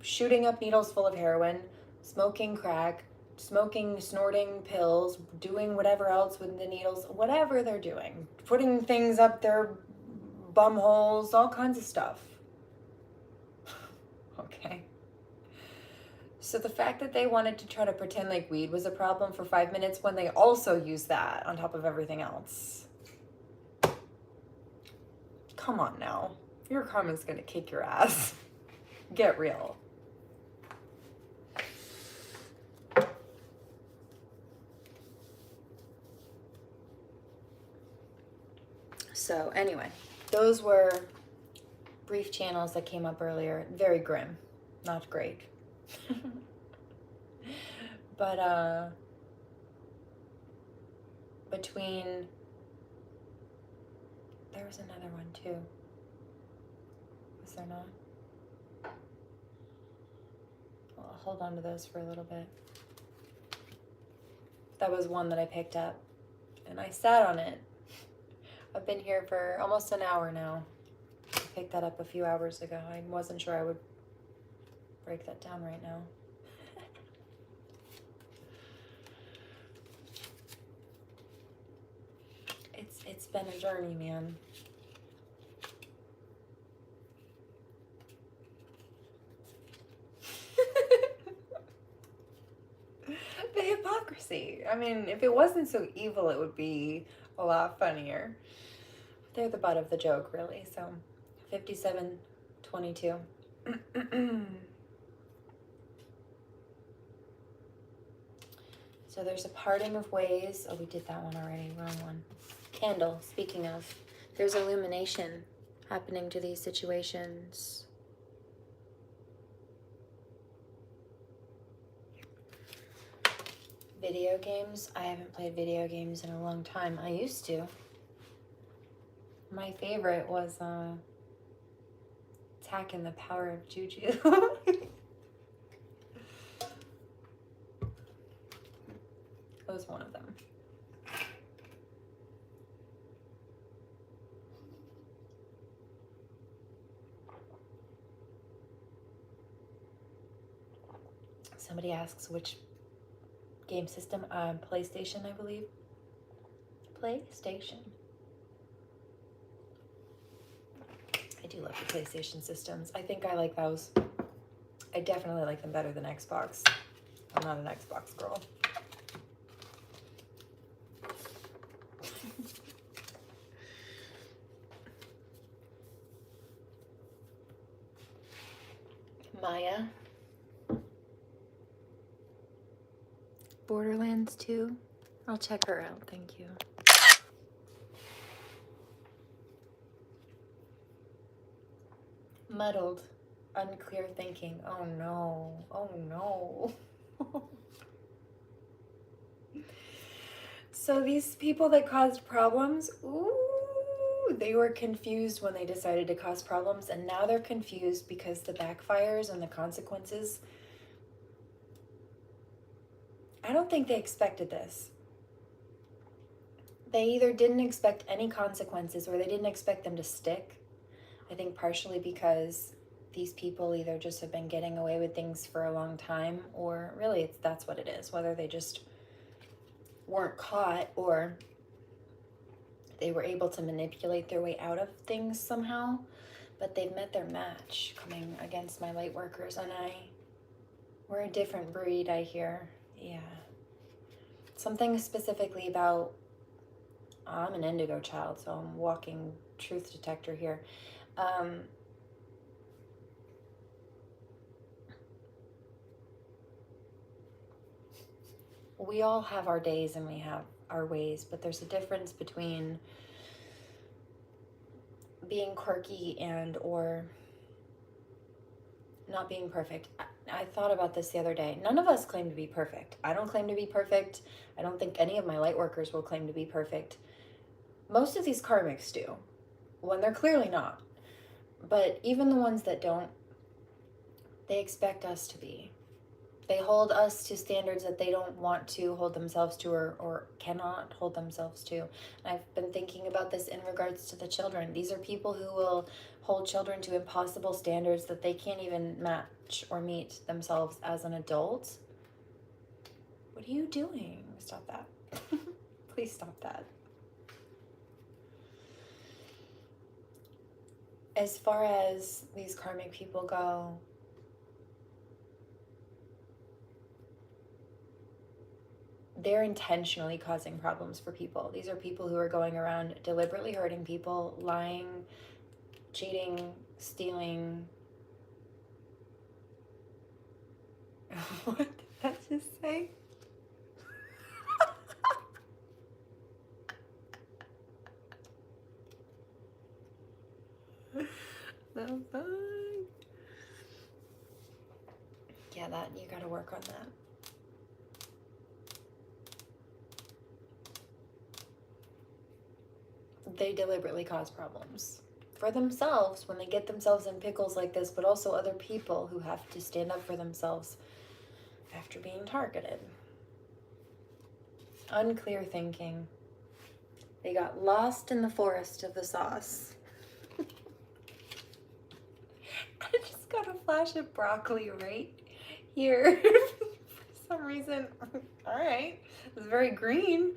shooting up needles full of heroin, smoking crack, snorting pills, doing whatever else with the needles, whatever they're doing, putting things up their bum holes, all kinds of stuff. Okay. So the fact that they wanted to try to pretend like weed was a problem for 5 minutes when they also used that on top of everything else. Come on now. Your karma's gonna kick your ass. Get real. So anyway, those were brief channels that came up earlier. Very grim. Not great. But between, there was another one too. Was there not? Well, I'll hold on to those for a little bit. That was one that I picked up and I sat on it. I've been here for almost an hour now. I picked that up a few hours ago. I wasn't sure I would break that down right now. It's been a journey, man. The hypocrisy. I mean, if it wasn't so evil, it would be a lot funnier. They're the butt of the joke, really. So, 5722. So there's a parting of ways. Oh, we did that one already. Wrong one. Candle. Speaking of, there's illumination happening to these situations. Video games. I haven't played video games in a long time. I used to. My favorite was Attack and the Power of Juju. That was one of them. Somebody asks which game system? PlayStation, I believe. PlayStation. I do love the PlayStation systems. I think I like those. I definitely like them better than Xbox. I'm not an Xbox girl. Maya. Borderlands 2. I'll check her out, thank you. Muddled, unclear thinking. Oh no, oh no. So these people that caused problems, ooh, they were confused when they decided to cause problems, and now they're confused because the backfires and the consequences. I don't think they expected this. They either didn't expect any consequences or they didn't expect them to stick. I think partially because these people either just have been getting away with things for a long time, or really that's what it is, whether they just weren't caught or they were able to manipulate their way out of things somehow. But they've met their match coming against my light workers, and we're a different breed, I hear. Yeah. Something specifically about, I'm an indigo child, so I'm walking truth detector here. We all have our days and we have our ways, but there's a difference between being quirky and or not being perfect. I thought about this the other day. None of us claim to be perfect. I don't claim to be perfect. I don't think any of my light workers will claim to be perfect. Most of these karmics do, when they're clearly not. But even the ones that don't, they expect us to be. They hold us to standards that they don't want to hold themselves to, or cannot hold themselves to. I've been thinking about this in regards to the children. These are people who will hold children to impossible standards that they can't even match or meet themselves as an adult. What are you doing? Stop that. Please stop that. As far as these karmic people go, they're intentionally causing problems for people. These are people who are going around deliberately hurting people, lying, cheating, stealing. What did that just say? The fuck? Yeah, that you gotta work on that. They deliberately cause problems for themselves when they get themselves in pickles like this, but also other people who have to stand up for themselves after being targeted. Unclear thinking. They got lost in the forest of the sauce. I just got a flash of broccoli right here. For some reason. All right. It's very green.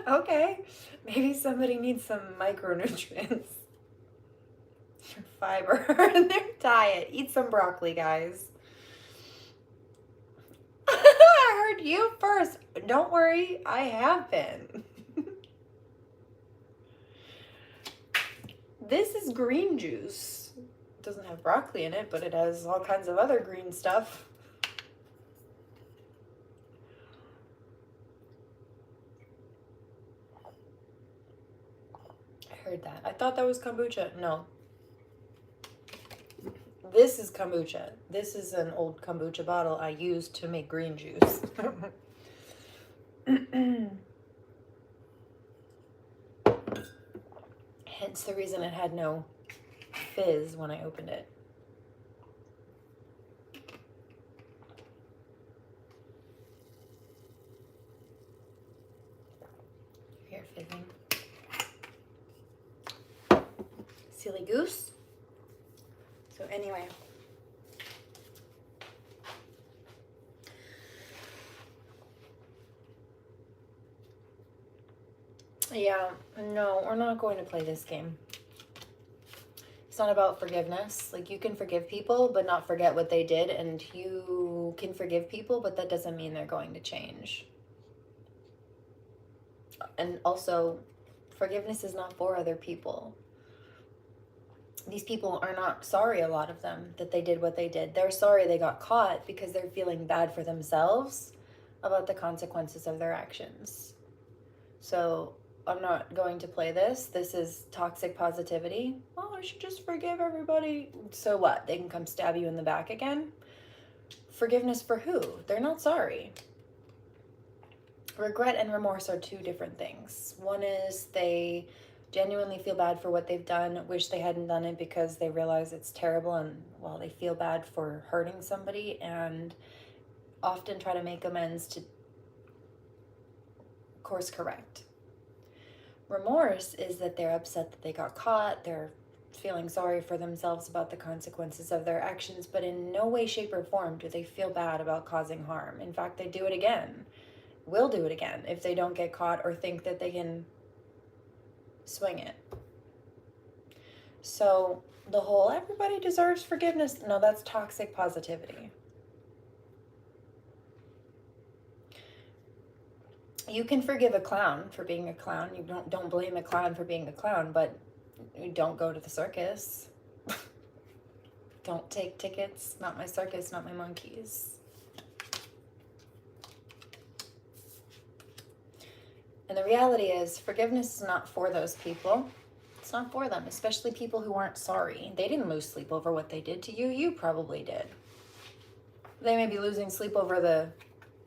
Okay. Maybe somebody needs some micronutrients. Fiber in their diet. Eat some broccoli, guys. I heard you first. Don't worry. I have been. This is green juice. It doesn't have broccoli in it, but it has all kinds of other green stuff. I heard that. I thought that was kombucha. No. This is kombucha. This is an old kombucha bottle I used to make green juice. Hence the reason it had no fizz when I opened it. Here, fizzing. Silly goose. So anyway. Yeah, no, we're not going to play this game. It's not about forgiveness. Like, you can forgive people, but not forget what they did. And you can forgive people, but that doesn't mean they're going to change. And also, forgiveness is not for other people. These people are not sorry, a lot of them, that they did what they did. They're sorry they got caught because they're feeling bad for themselves about the consequences of their actions. So I'm not going to play this. This is toxic positivity. Oh, I should just forgive everybody. So what? They can come stab you in the back again? Forgiveness for who? They're not sorry. Regret and remorse are two different things. One is they genuinely feel bad for what they've done, wish they hadn't done it because they realize it's terrible, and well, they feel bad for hurting somebody and often try to make amends to course correct. Remorse is that they're upset that they got caught, they're feeling sorry for themselves about the consequences of their actions, but in no way, shape, or form do they feel bad about causing harm. In fact, they do it again, will do it again if they don't get caught or think that they can swing it. So the whole everybody deserves forgiveness, no, that's toxic positivity. You can forgive a clown for being a clown. You don't blame a clown for being a clown, but you don't go to the circus. Don't take tickets. Not my circus, not my monkeys. And the reality is, forgiveness is not for those people. It's It's not for them, especially people who aren't sorry. They didn't lose sleep over what they did to you. You probably did. They may be losing sleep over the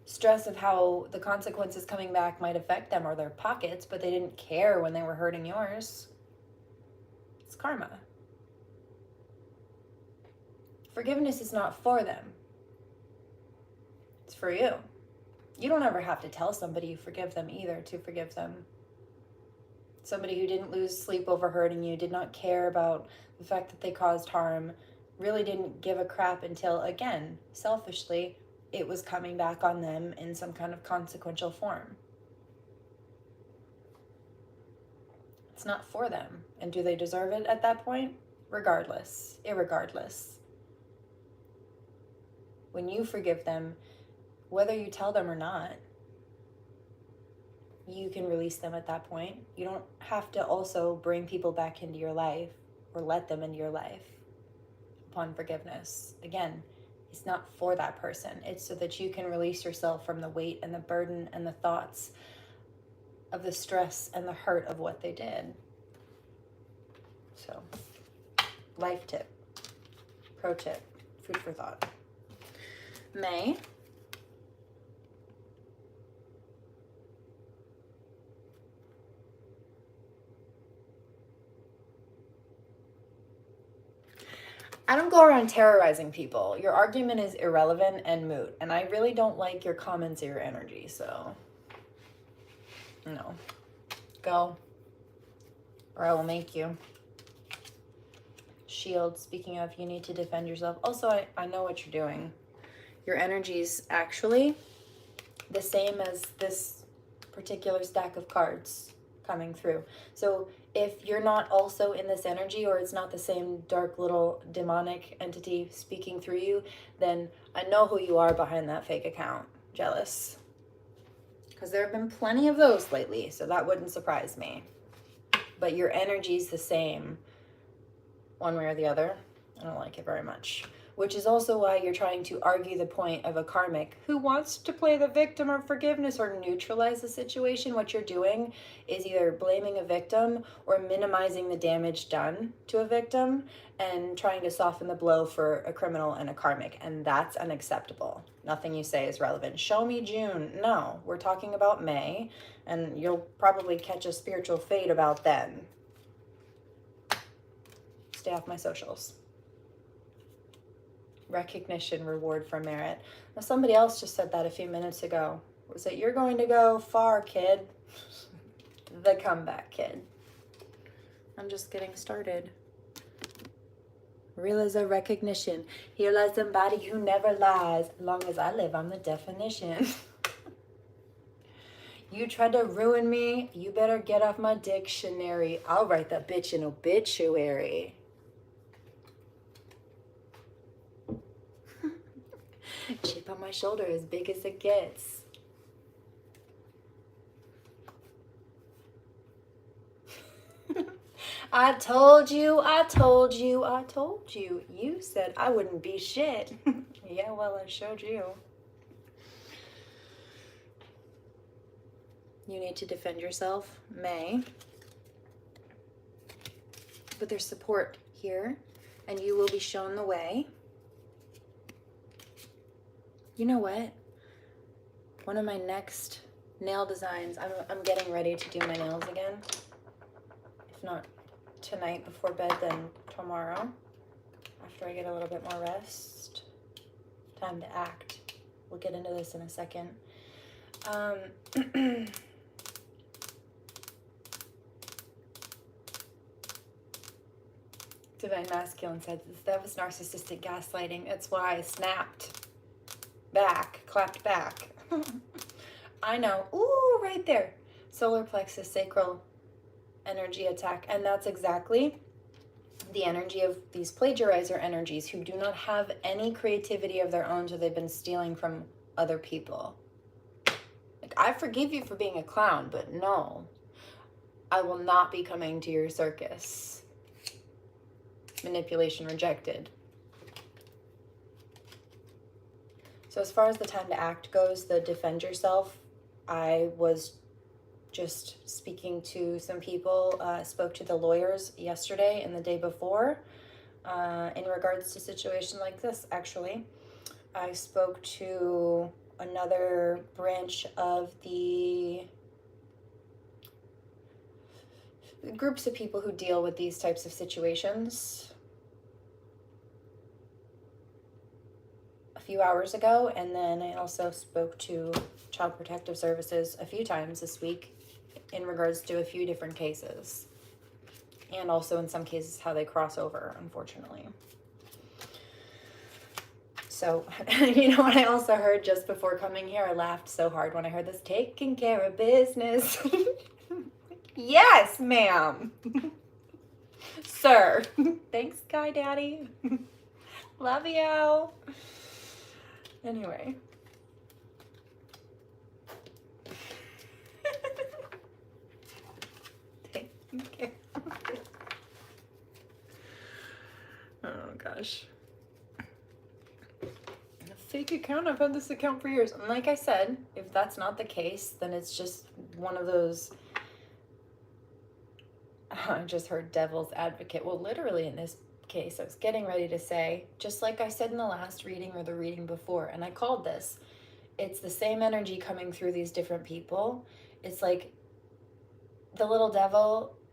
stress of how the consequences coming back might affect them or their pockets, but they didn't care when they were hurting yours. It's karma. Forgiveness is not for them. It's for you. You don't ever have to tell somebody you forgive them either to forgive them. Somebody who didn't lose sleep over hurting you, did not care about the fact that they caused harm, really didn't give a crap until, again, selfishly, it was coming back on them in some kind of consequential form. It's not for them. And do they deserve it at that point? Regardless, irregardless. When you forgive them, whether you tell them or not, you can release them at that point. You don't have to also bring people back into your life or let them into your life upon forgiveness. Again, it's not for that person. It's so that you can release yourself from the weight and the burden and the thoughts of the stress and the hurt of what they did. So, life tip, pro tip, food for thought. May. I don't go around terrorizing people. Your argument is irrelevant and moot, and I really don't like your comments or your energy, so no. Go, or I will make you. Shield, speaking of, you need to defend yourself. Also, I know what you're doing. Your energy's actually the same as this particular stack of cards coming through. So if you're not also in this energy, or it's not the same dark little demonic entity speaking through you, then I know who you are behind that fake account. Jealous. Because there have been plenty of those lately, so that wouldn't surprise me. But your energy's the same one way or the other. I don't like it very much. Which is also why you're trying to argue the point of a karmic who wants to play the victim of forgiveness or neutralize the situation. What you're doing is either blaming a victim or minimizing the damage done to a victim and trying to soften the blow for a criminal and a karmic. And that's unacceptable. Nothing you say is relevant. Show me June. No, we're talking about May, and you'll probably catch a spiritual fade about then. Stay off my socials. Recognition, reward for merit. Now, somebody else just said that a few minutes ago. Was it, you're going to go far, kid? The comeback kid. I'm just getting started. Real as a recognition. Here lies somebody who never lies. As long as I live, I'm the definition. You tried to ruin me, you better get off my dictionary. I'll write that bitch an obituary. Chip on my shoulder as big as it gets. I told you. You said I wouldn't be shit. Yeah, well, I showed you. You need to defend yourself, May. But there's support here, and you will be shown the way. You know what? One of my next nail designs, I'm getting ready to do my nails again. If not tonight before bed, then tomorrow, after I get a little bit more rest. Time to act. We'll get into this in a second. Divine Masculine said that was narcissistic gaslighting. That's why I snapped back, clapped back. I know. Ooh, right there. Solar plexus, sacral energy attack. And that's exactly the energy of these plagiarizer energies who do not have any creativity of their own, so they've been stealing from other people. Like, I forgive you for being a clown, but no, I will not be coming to your circus. Manipulation rejected. So as far as the time to act goes, the defend yourself, I was just speaking to some people. Spoke to the lawyers yesterday and the day before in regards to a situation like this, actually. I spoke to another branch of the groups of people who deal with these types of situations a few hours ago, and then I also spoke to Child Protective Services a few times this week in regards to a few different cases, and also in some cases how they cross over, unfortunately. So, you know what I also heard just before coming here? I laughed so hard when I heard this, taking care of business. Yes, ma'am. Sir. Thanks, Guy Daddy. Love you. Anyway. Taking care of business. Oh, gosh. Fake account. I've had this account for years. And like I said, if that's not the case, then it's just one of those. I just heard devil's advocate. Well, literally in this case, I was getting ready to say, just like I said in the last reading or the reading before, and I called this, it's the same energy coming through these different people. It's like the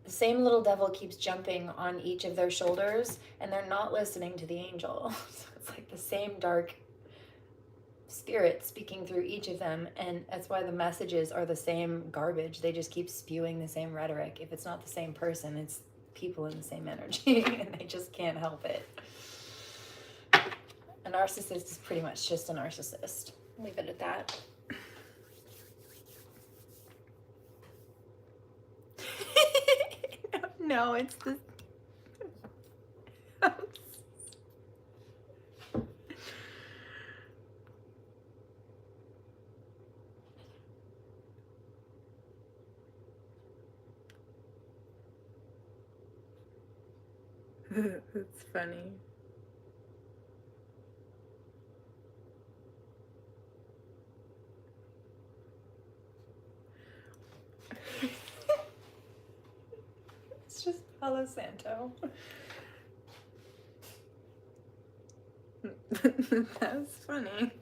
same little devil keeps jumping on each of their shoulders, and they're not listening to the angel. So it's like the same dark spirit speaking through each of them, and that's why the messages are the same garbage. They just keep spewing the same rhetoric. If it's not the same person, it's people in the same energy, and they just can't help it. A narcissist is pretty much just a narcissist. Leave it at that. No, it's the That's funny. It's just Palo Santo. That was funny.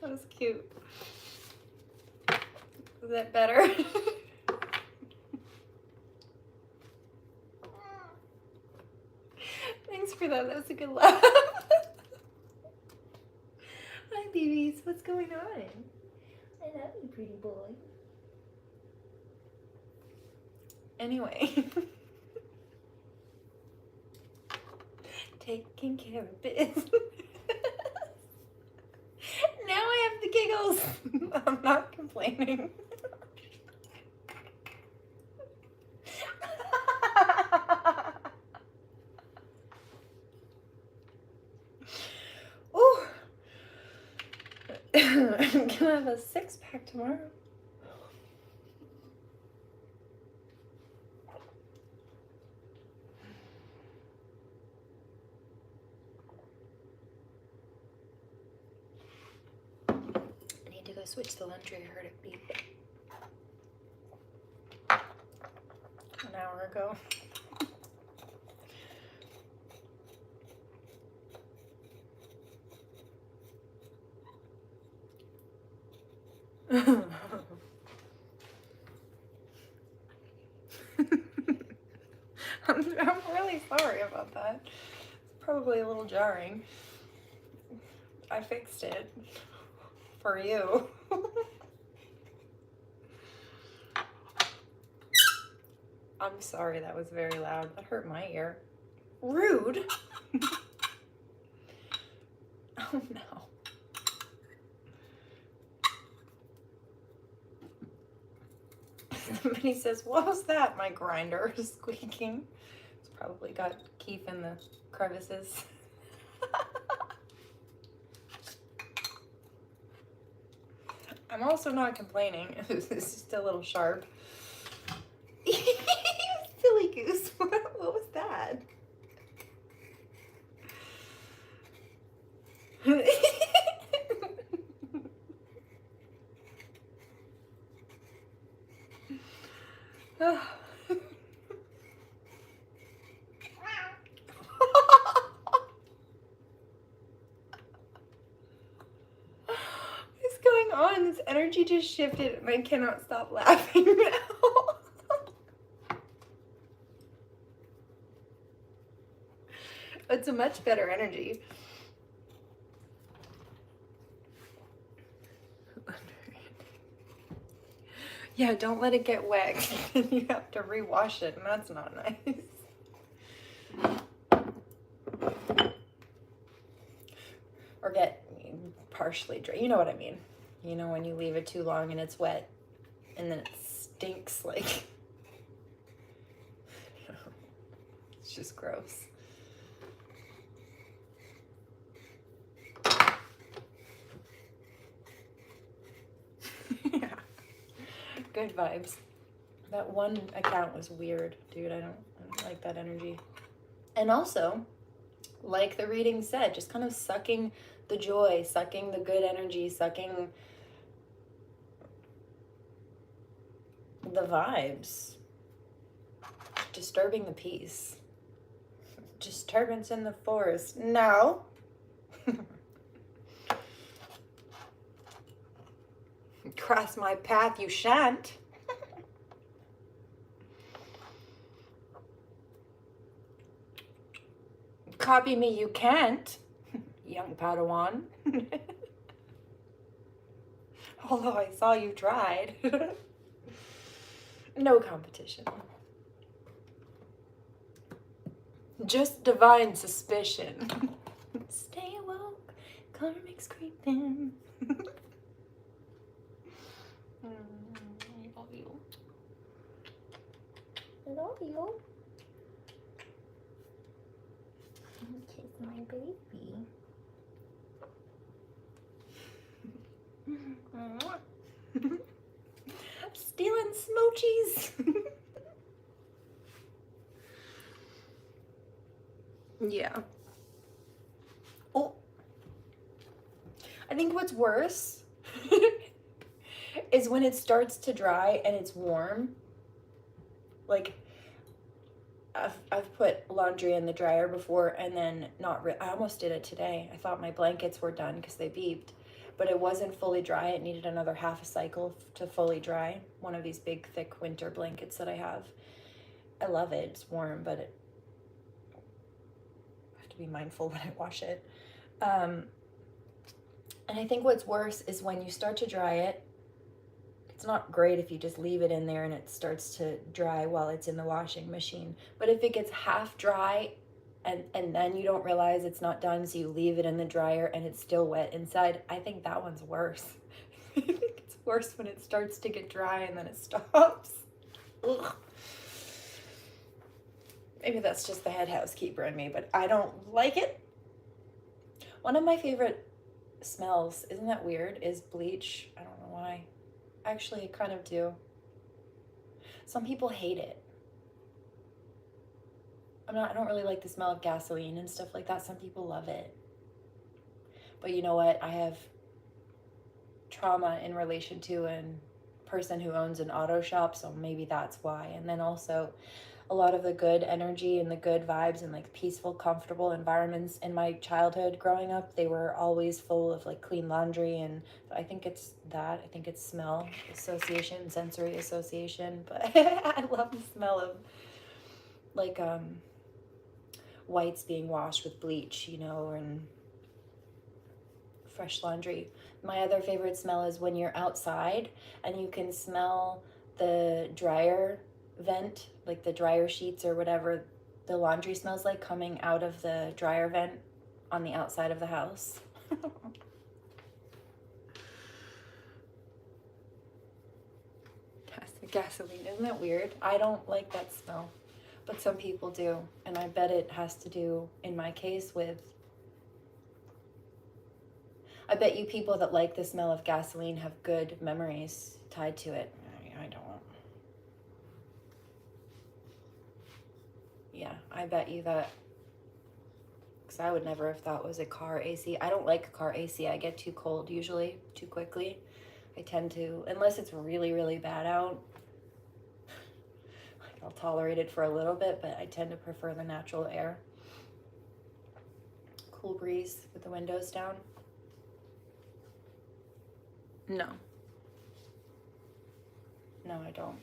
That was cute. Is that better? Thanks for that. That was a good laugh. Hi, babies. What's going on? I love you, pretty boy. Anyway. Taking care of business. Now I have the giggles. I'm not complaining. Ooh. I'm gonna have a 6-pack tomorrow. I need to go switch the laundry. I heard it beep an hour ago. I'm really sorry about that. It's probably a little jarring. I fixed it for you. I'm sorry, that was very loud. That hurt my ear. Rude. Oh no. Somebody says, what was that? My grinder is squeaking. It's probably got Keith in the crevices. I'm also not complaining. It's just a little sharp. Silly goose. What was that? energy just shifted and I cannot stop laughing now. It's a much better energy. Yeah, don't let it get wet. You have to rewash it, and that's not nice. Or get partially dry. You know what I mean. You know when you leave it too long and it's wet, and then it stinks like... It's just gross. Yeah. Good vibes. That one account was weird, dude. I don't like that energy. And also, like the reading said, just kind of sucking the joy, sucking the good energy, sucking the vibes, disturbing the peace. Disturbance in the forest. No. Cross my path, you shan't. Copy me, you can't, young Padawan. Although I saw you tried. No competition. Just divine suspicion. Stay awoke, karmic's creeping. I love you. I love you. Kiss my baby. Stealing smoochies. Yeah. Oh. I think what's worse is when it starts to dry and it's warm. Like, I've put laundry in the dryer before and then I almost did it today. I thought my blankets were done because they beeped, but it wasn't fully dry. It needed another half a cycle to fully dry. One of these big, thick winter blankets that I have. I love it. It's warm, but I have to be mindful when I wash it. And I think what's worse is when you start to dry it. It's not great if you just leave it in there and it starts to dry while it's in the washing machine. But if it gets half dry and then you don't realize it's not done, so you leave it in the dryer and it's still wet inside, I think that one's worse. I think it's worse when it starts to get dry and then it stops. Ugh. Maybe that's just the head housekeeper in me, but I don't like it. One of my favorite smells, isn't that weird, is bleach. I don't know why. Actually, I kind of do. Some people hate it. I don't really like the smell of gasoline and stuff like that. Some people love it. But you know what? I have trauma in relation to a person who owns an auto shop, so maybe that's why. And then also a lot of the good energy and the good vibes and like peaceful, comfortable environments in my childhood growing up, they were always full of like clean laundry, and I think it's that. I think it's smell association, sensory association, but I love the smell of like whites being washed with bleach, you know, and fresh laundry. My other favorite smell is when you're outside and you can smell the dryer vent, like the dryer sheets or whatever the laundry smells like coming out of the dryer vent on the outside of the house. Gasoline, isn't that weird? I don't like that smell, but some people do, and I bet it has to do, in my case, with... I bet you people that like the smell of gasoline have good memories tied to it. I don't. Yeah, I bet you that, because I would never have thought it was a car AC. I don't like a car AC. I get too cold usually, too quickly. I tend to, unless it's really, really bad out, I'll tolerate it for a little bit, but I tend to prefer the natural air. Cool breeze with the windows down. No. No, I don't.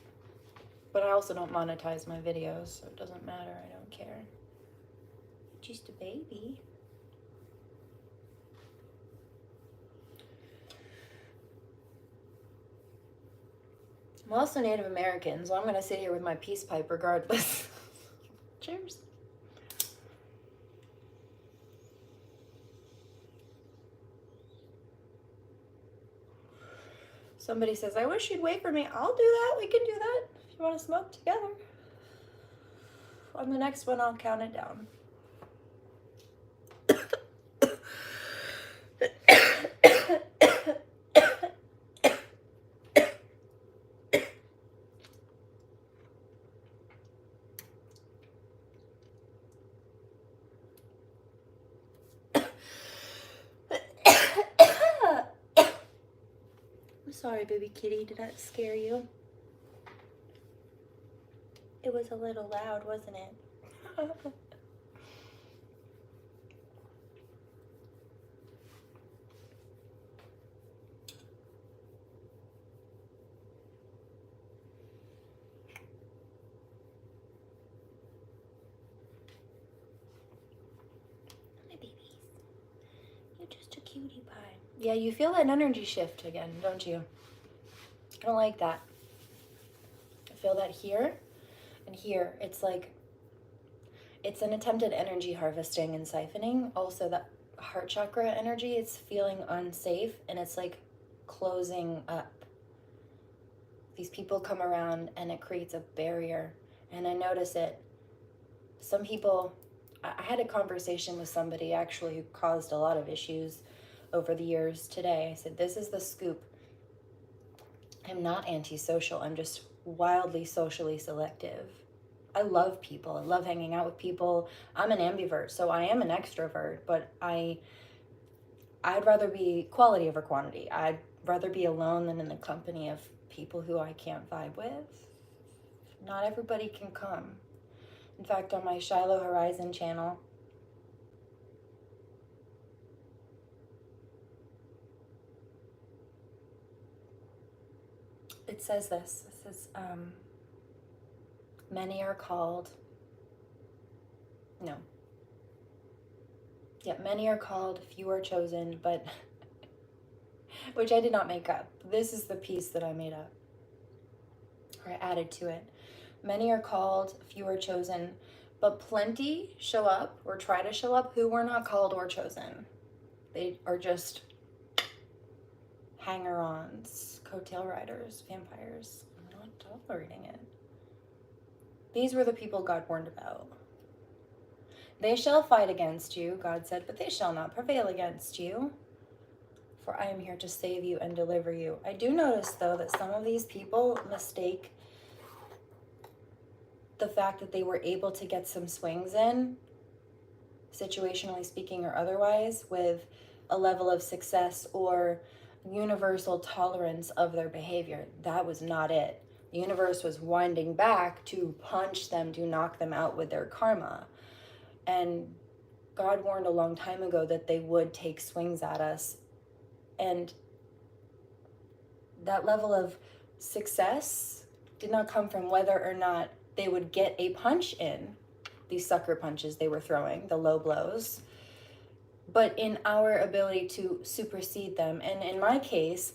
But I also don't monetize my videos, so it doesn't matter. I don't care. Just a baby. I'm also Native American, so I'm going to sit here with my peace pipe regardless. Cheers. Somebody says, I wish you'd wait for me. I'll do that. We can do that if you want to smoke together. On the next one, I'll count it down. I'm sorry, baby kitty. Did that scare you? It was a little loud, wasn't it? My babies. You're just a cutie pie. Yeah, you feel that energy shift again, don't you? I don't like that. I feel that here and here. It's like, it's an attempted energy harvesting and siphoning. Also, that heart chakra energy, it's feeling unsafe and it's like closing up. These people come around and it creates a barrier. And I notice it. Some people, I had a conversation with somebody actually who caused a lot of issues over the years today. I said, this is the scoop. I'm not antisocial. I'm just wildly socially selective. I love people. I love hanging out with people. I'm an ambivert, so I am an extrovert, but I'd rather be quality over quantity. I'd rather be alone than in the company of people who I can't vibe with. Not everybody can come. In fact, on my Shiloh Horizon channel, it says this. It says, many are called. No. Yeah, many are called, few are chosen, but, which I did not make up. This is the piece that I made up, or I added to it. Many are called, few are chosen, but plenty show up or try to show up who were not called or chosen. They are just hanger-ons, coattail riders, vampires. I'm not tolerating it. These were the people God warned about. They shall fight against you, God said, but they shall not prevail against you. For I am here to save you and deliver you. I do notice, though, that some of these people mistake the fact that they were able to get some swings in, situationally speaking or otherwise, with a level of success or universal tolerance of their behavior. That was not it. The universe was winding back to punch them, to knock them out with their karma. And God warned a long time ago that they would take swings at us. And that level of success did not come from whether or not they would get a punch in, these sucker punches they were throwing, the low blows, but in our ability to supersede them. And in my case,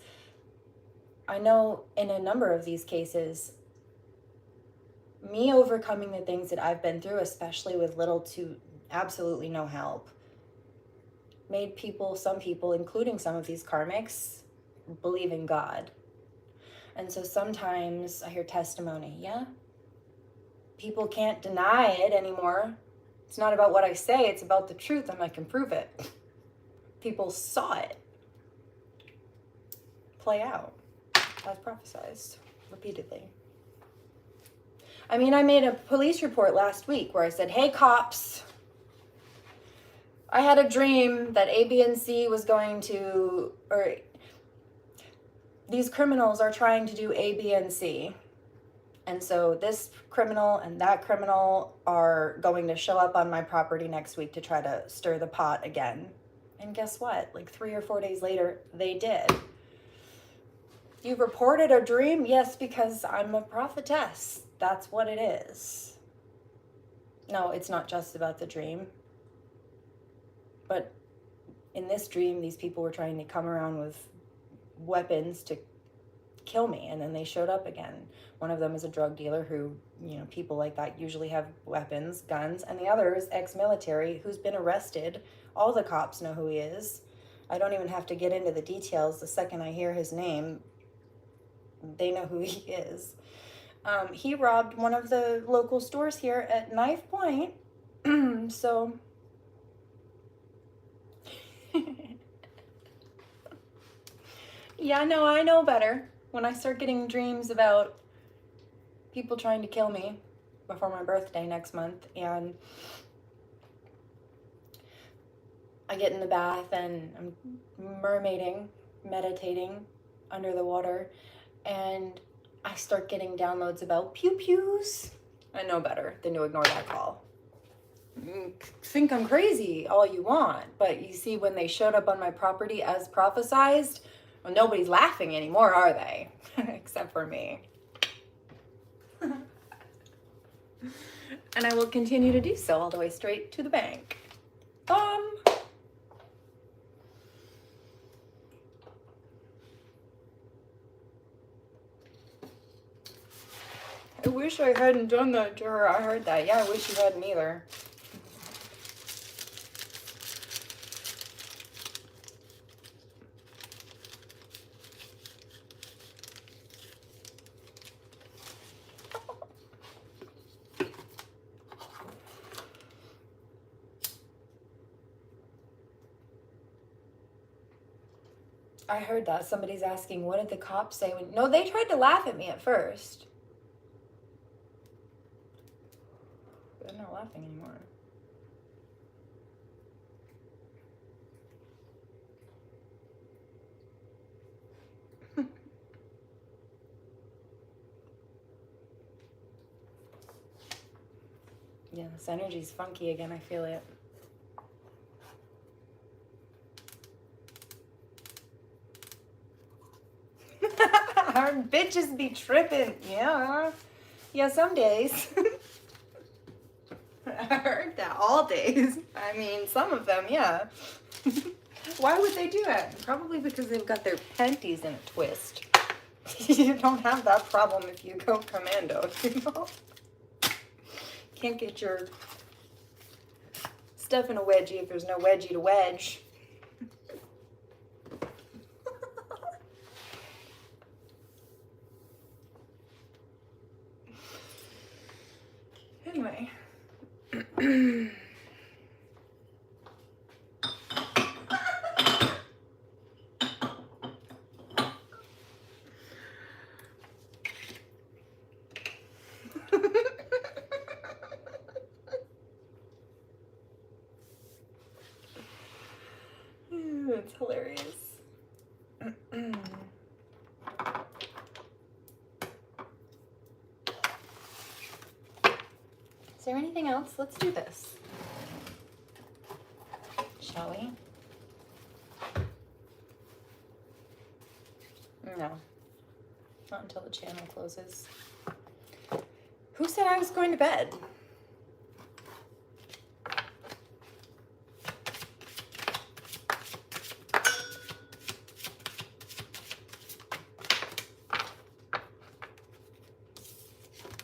I know in a number of these cases, me overcoming the things that I've been through, especially with little to absolutely no help, made people, some people, including some of these karmics, believe in God. And so sometimes I hear testimony, yeah, people can't deny it anymore. It's not about what I say, it's about the truth, and I can prove it. People saw it play out as prophesized repeatedly. I mean, I made a police report last week where I said, hey, cops, I had a dream that A, B, and C was going to, or these criminals are trying to do A, B, and C. And so this criminal and that criminal are going to show up on my property next week to try to stir the pot again. And guess what? Like 3 or 4 days later, they did. You reported a dream? Yes, because I'm a prophetess. That's what it is. No, it's not just about the dream. But in this dream, these people were trying to come around with weapons to kill me, and then they showed up again. One of them is a drug dealer who, you know, people like that usually have weapons, guns, and the other is ex-military who's been arrested. All the cops know who he is. I don't even have to get into the details. The second I hear his name, they know who he is. He robbed one of the local stores here at knife point. So yeah, no, I know better. When I start getting dreams about people trying to kill me before my birthday next month, and I get in the bath and I'm mermaiding, meditating under the water, and I start getting downloads about pew-pews. I know better than to ignore that call. Think I'm crazy all you want, but you see, when they showed up on my property as prophesized, well, nobody's laughing anymore, are they? Except for me. And I will continue to do so all the way straight to the bank. I wish I hadn't done that to her. I heard that. Yeah, I wish you hadn't either. I heard that. Somebody's asking, what did the cops say? No, they tried to laugh at me at first. They're not laughing anymore. Yeah, this energy's funky again. I feel it. Our bitches be tripping. Yeah. Yeah, some days. I heard that all days. I mean, some of them, yeah. Why would they do that? Probably because they've got their panties in a twist. You don't have that problem if you go commando, you know? Can't get your stuff in a wedgie if there's no wedgie to wedge. Anyway. That's hilarious. Is there anything else? Let's do this. Shall we? No. Not until the channel closes. Who said I was going to bed?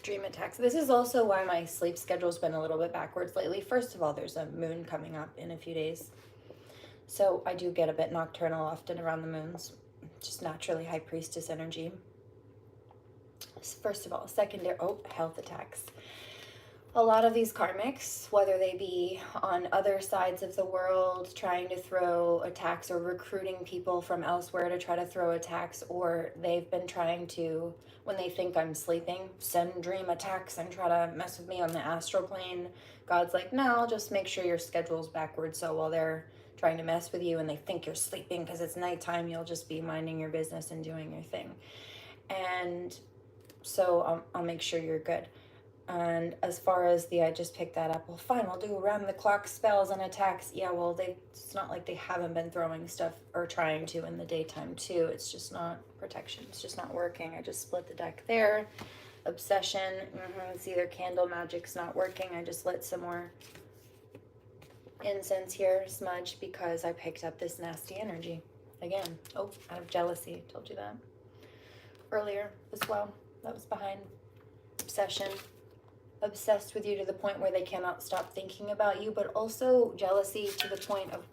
Dream attacks. This is also why my sleep schedule's been a little bit backwards lately. First of all, there's a moon coming up in a few days. So I do get a bit nocturnal often around the moons. Just naturally high priestess energy. First of all, secondary, health attacks. A lot of these karmics, whether they be on other sides of the world trying to throw attacks or recruiting people from elsewhere to try to throw attacks, or they've been trying to, when they think I'm sleeping, send dream attacks and try to mess with me on the astral plane. God's like, no, just make sure your schedule's backwards, so while they're trying to mess with you and they think you're sleeping because it's nighttime, you'll just be minding your business and doing your thing. And so I'll make sure you're good. And as far as I just picked that up, well, fine, we'll do around the clock spells and attacks. Yeah, well, it's not like they haven't been throwing stuff or trying to in the daytime too. It's just not protection. It's just not working. I just split the deck there. Obsession. It's either candle magic's not working. I just lit some more incense here, smudge, because I picked up this nasty energy again. Oh, out of jealousy. Told you that earlier as well. That was behind obsession. Obsessed with you to the point where they cannot stop thinking about you, but also jealousy to the point of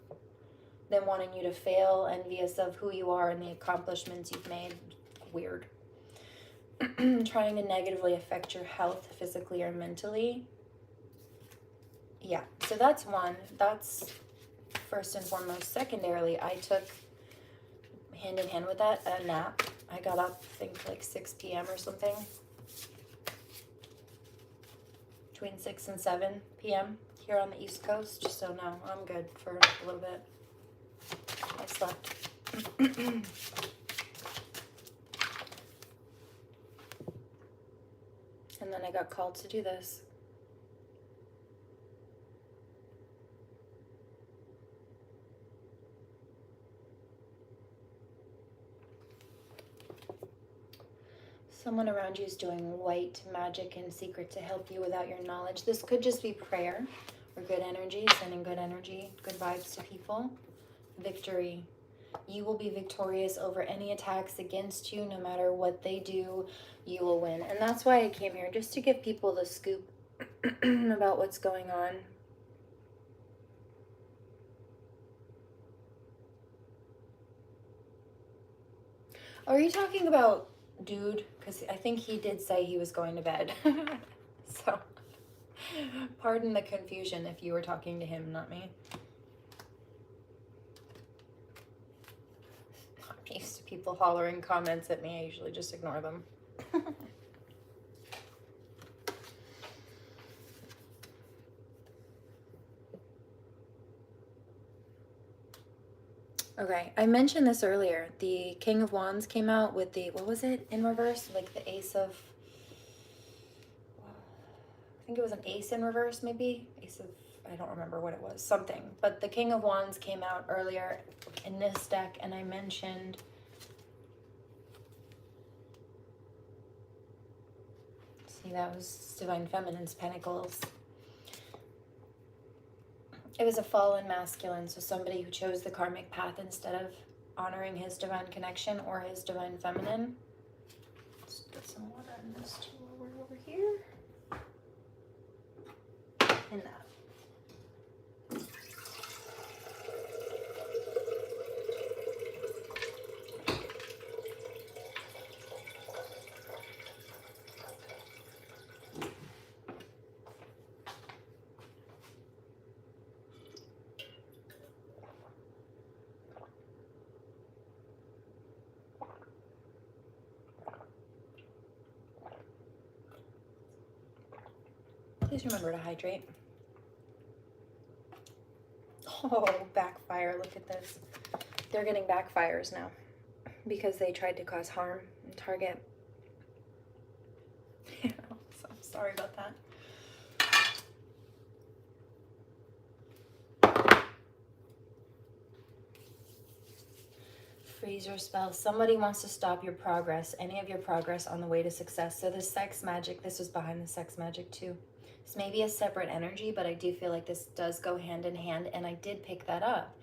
them wanting you to fail, envious of who you are and the accomplishments you've made. Weird. Trying to negatively affect your health physically or mentally. Yeah, so that's one. That's first and foremost. Secondarily, I took hand in hand with that a nap. I got up, I think, like 6 p.m. or something. Between 6 and 7 p.m. here on the East Coast. So no, I'm good for a little bit. I slept. And then I got called to do this. Someone around you is doing white magic in secret to help you without your knowledge. This could just be prayer or good energy, sending good energy, good vibes to people. Victory. You will be victorious over any attacks against you, no matter what they do, you will win. And that's why I came here, just to give people the scoop about what's going on. Are you talking about dude? Because I think he did say he was going to bed. So, pardon the confusion if you were talking to him, not me. I'm used to people hollering comments at me. I usually just ignore them. Okay, I mentioned this earlier. The King of Wands came out with the, what was it, in reverse? Like the Ace of, I think it was an Ace in reverse, maybe? Ace of, I don't remember what it was, something. But the King of Wands came out earlier in this deck, and I mentioned, see, that was Divine Feminine's Pentacles. It was a fallen masculine, so somebody who chose the karmic path instead of honoring his divine connection or his divine feminine. Let's get some water in this too while we're over here. And that. Please remember to hydrate. Oh, backfire. Look at this. They're getting backfires now because they tried to cause harm and target. So I'm sorry about that. Freeze your spell. Somebody wants to stop your progress, any of your progress on the way to success. So this sex magic, this was behind the sex magic too. This may be a separate energy, but I do feel like this does go hand in hand, and I did pick that up.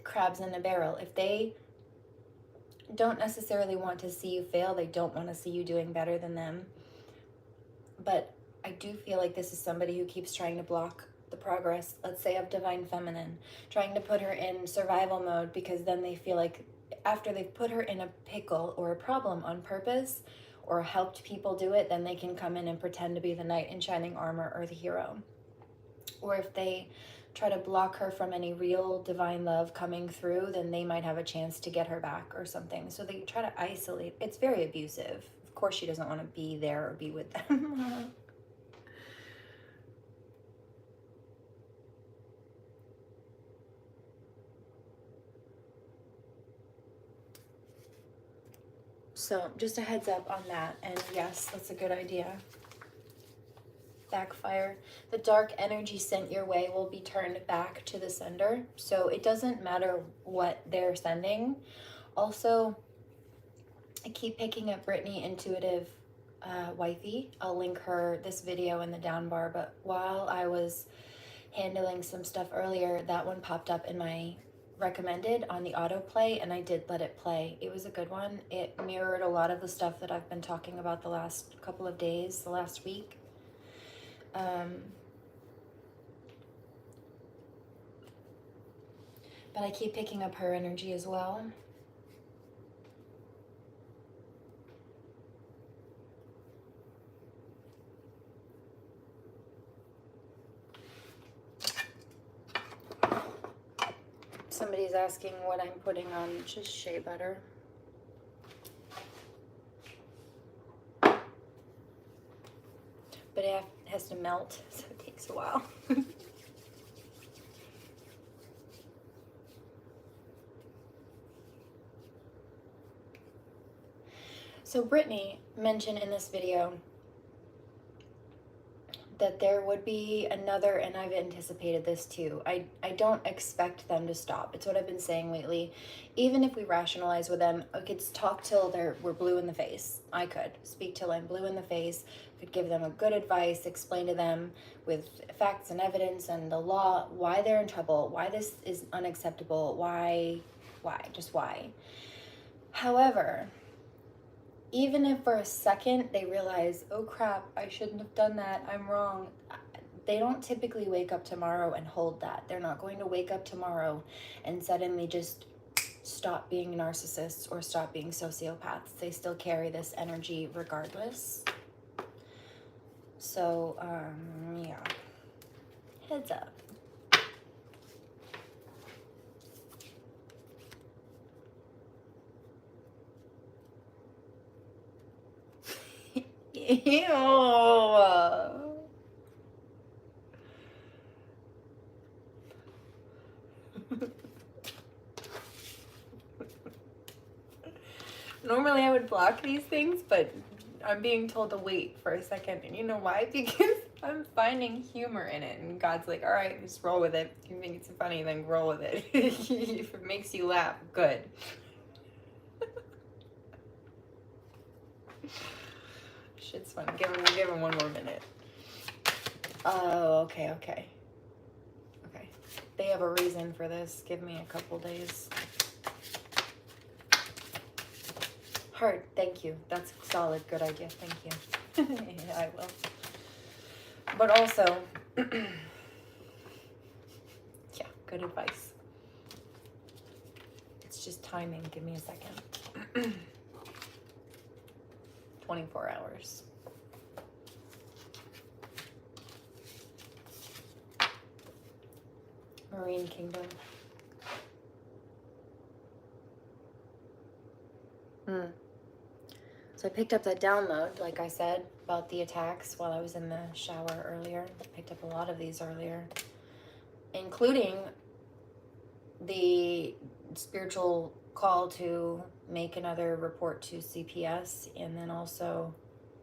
Crabs in a barrel. If they don't necessarily want to see you fail, they don't want to see you doing better than them. But I do feel like this is somebody who keeps trying to block the progress, let's say, of Divine Feminine, trying to put her in survival mode, because then they feel like after they've put her in a pickle or a problem on purpose, or helped people do it, then they can come in and pretend to be the knight in shining armor or the hero. Or if they try to block her from any real divine love coming through, then they might have a chance to get her back or something. So they try to isolate. It's very abusive. Of course she doesn't want to be there or be with them. So just a heads up on that. And yes, that's a good idea. backfire. The dark energy sent your way will be turned back to the sender. So it doesn't matter what they're sending. Also, I keep picking up Brittany Intuitive Wifey. I'll link this video in the down bar, but while I was handling some stuff earlier, that one popped up in my recommended on the autoplay, and I did let it play. It was a good one. It mirrored a lot of the stuff that I've been talking about the last couple of days, the last week. But I keep picking up her energy as well. Somebody's asking what I'm putting on, just shea butter. But it has to melt, so it takes a while. So Brittany mentioned in this video that there would be another, and I've anticipated this too. I don't expect them to stop. It's what I've been saying lately. Even if we rationalize with them, I could talk till we're blue in the face. I could speak till I'm blue in the face, could give them a good advice, explain to them with facts and evidence and the law why they're in trouble, why this is unacceptable, why, just why. However, even if for a second they realize, oh crap, I shouldn't have done that, I'm wrong, they don't typically wake up tomorrow and hold that. They're not going to wake up tomorrow and suddenly just stop being narcissists or stop being sociopaths. They still carry this energy regardless. So, yeah, heads up. Ew. Normally I would block these things, but I'm being told to wait for a second. And you know why? Because I'm finding humor in it. And God's like, all right, just roll with it. If you think it's funny, then roll with it. If it makes you laugh, good. Shit's fun. Give him one more minute. Oh, okay. They have a reason for this. Give me a couple days. Heart, thank you. That's solid. Good idea. Thank you. Yeah, I will. But also, yeah, good advice. It's just timing. Give me a second. 24 hours. Marine Kingdom. So I picked up that download, like I said, about the attacks while I was in the shower earlier. I picked up a lot of these earlier, including the spiritual call to make another report to CPS, and then also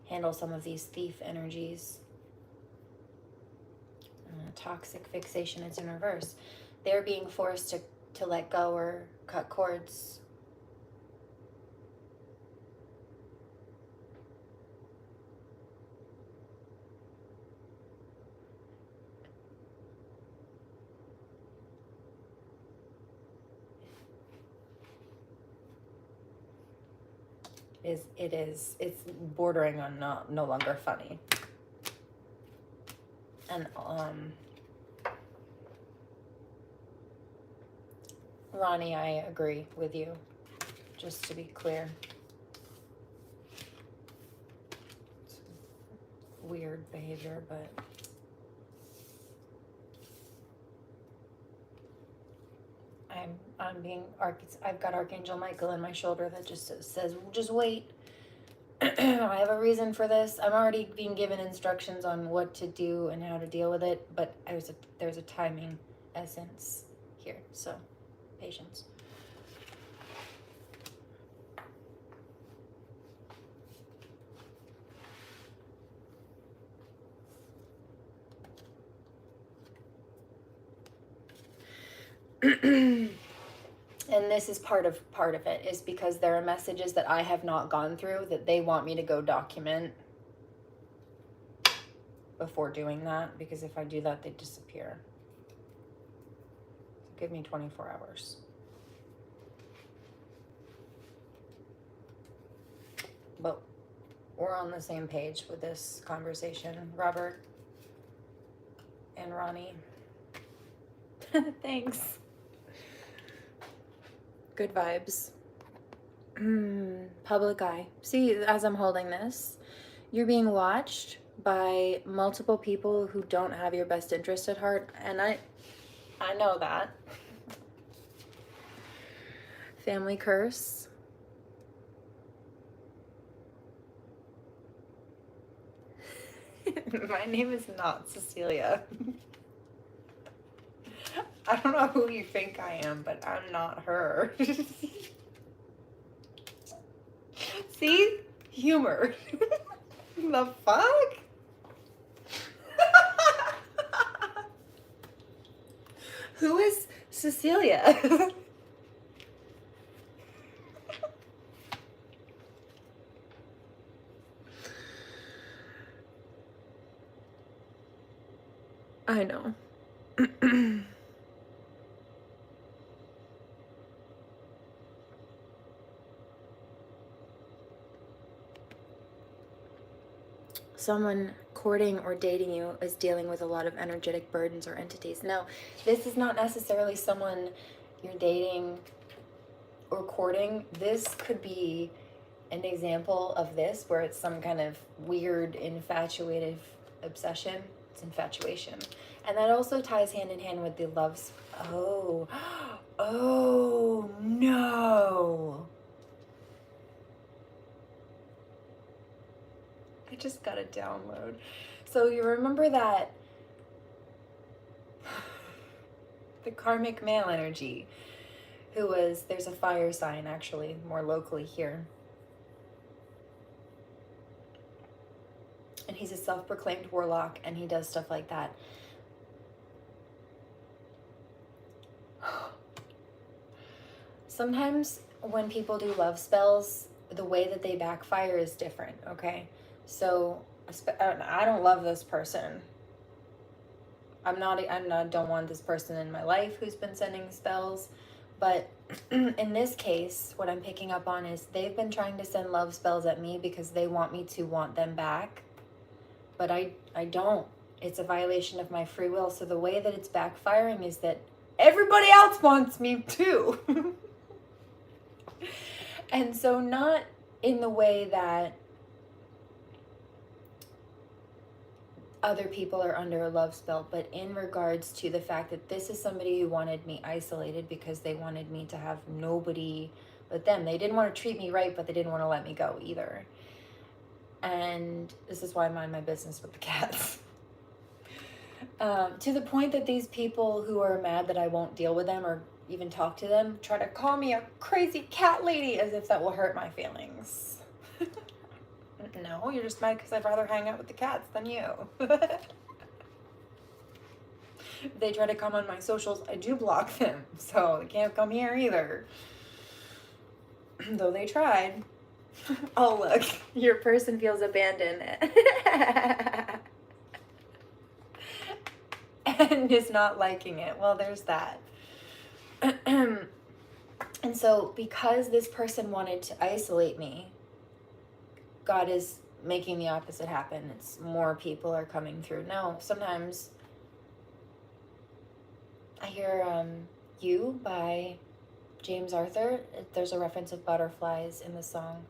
handle some of these thief energies. Toxic fixation is in reverse. They're being forced to let go or cut cords. It's bordering on no longer funny. And Ronnie, I agree with you, just to be clear. It's weird behavior, but I've got Archangel Michael in my shoulder that just says, just wait. I have a reason for this. I'm already being given instructions on what to do and how to deal with it, but there's a timing essence here, so patience. And this is part of it, is because there are messages that I have not gone through that they want me to go document before doing that, because if I do that, they disappear. So give me 24 hours. But we're on the same page with this conversation, Robert and Ronnie. Thanks. Good vibes. Public eye. See, as I'm holding this, you're being watched by multiple people who don't have your best interest at heart, and I know that. Family curse. My name is not Cecilia. I don't know who you think I am, but I'm not her. See? Humor. The fuck? Who is Cecilia? I know. Someone courting or dating you is dealing with a lot of energetic burdens or entities. Now, this is not necessarily someone you're dating or courting. This could be an example of this, where it's some kind of weird infatuative obsession. It's infatuation. And that also ties hand in hand with the loves. Oh, oh no. I just got a download. So you remember that the karmic male energy, who was, there's a fire sign actually more locally here. And he's a self-proclaimed warlock, and he does stuff like that. Sometimes when people do love spells, the way that they backfire is different, okay? So I don't love this person. I don't want this person in my life who's been sending spells. But in this case, what I'm picking up on is they've been trying to send love spells at me because they want me to want them back. But I don't. It's a violation of my free will. So the way that it's backfiring is that everybody else wants me too. And so not in the way that other people are under a love spell, but in regards to the fact that this is somebody who wanted me isolated because they wanted me to have nobody but them. They didn't want to treat me right, but they didn't want to let me go either. And this is why I mind my business with the cats. To the point that these people who are mad that I won't deal with them or even talk to them try to call me a crazy cat lady, as if that will hurt my feelings. No, you're just mad because I'd rather hang out with the cats than you. If they try to come on my socials, I do block them, so they can't come here either. Though they tried. Oh, look, your person feels abandoned and is not liking it. Well, there's that. And so because this person wanted to isolate me, God is making the opposite happen. It's more people are coming through. Now, sometimes I hear You by James Arthur. There's a reference of butterflies in the song.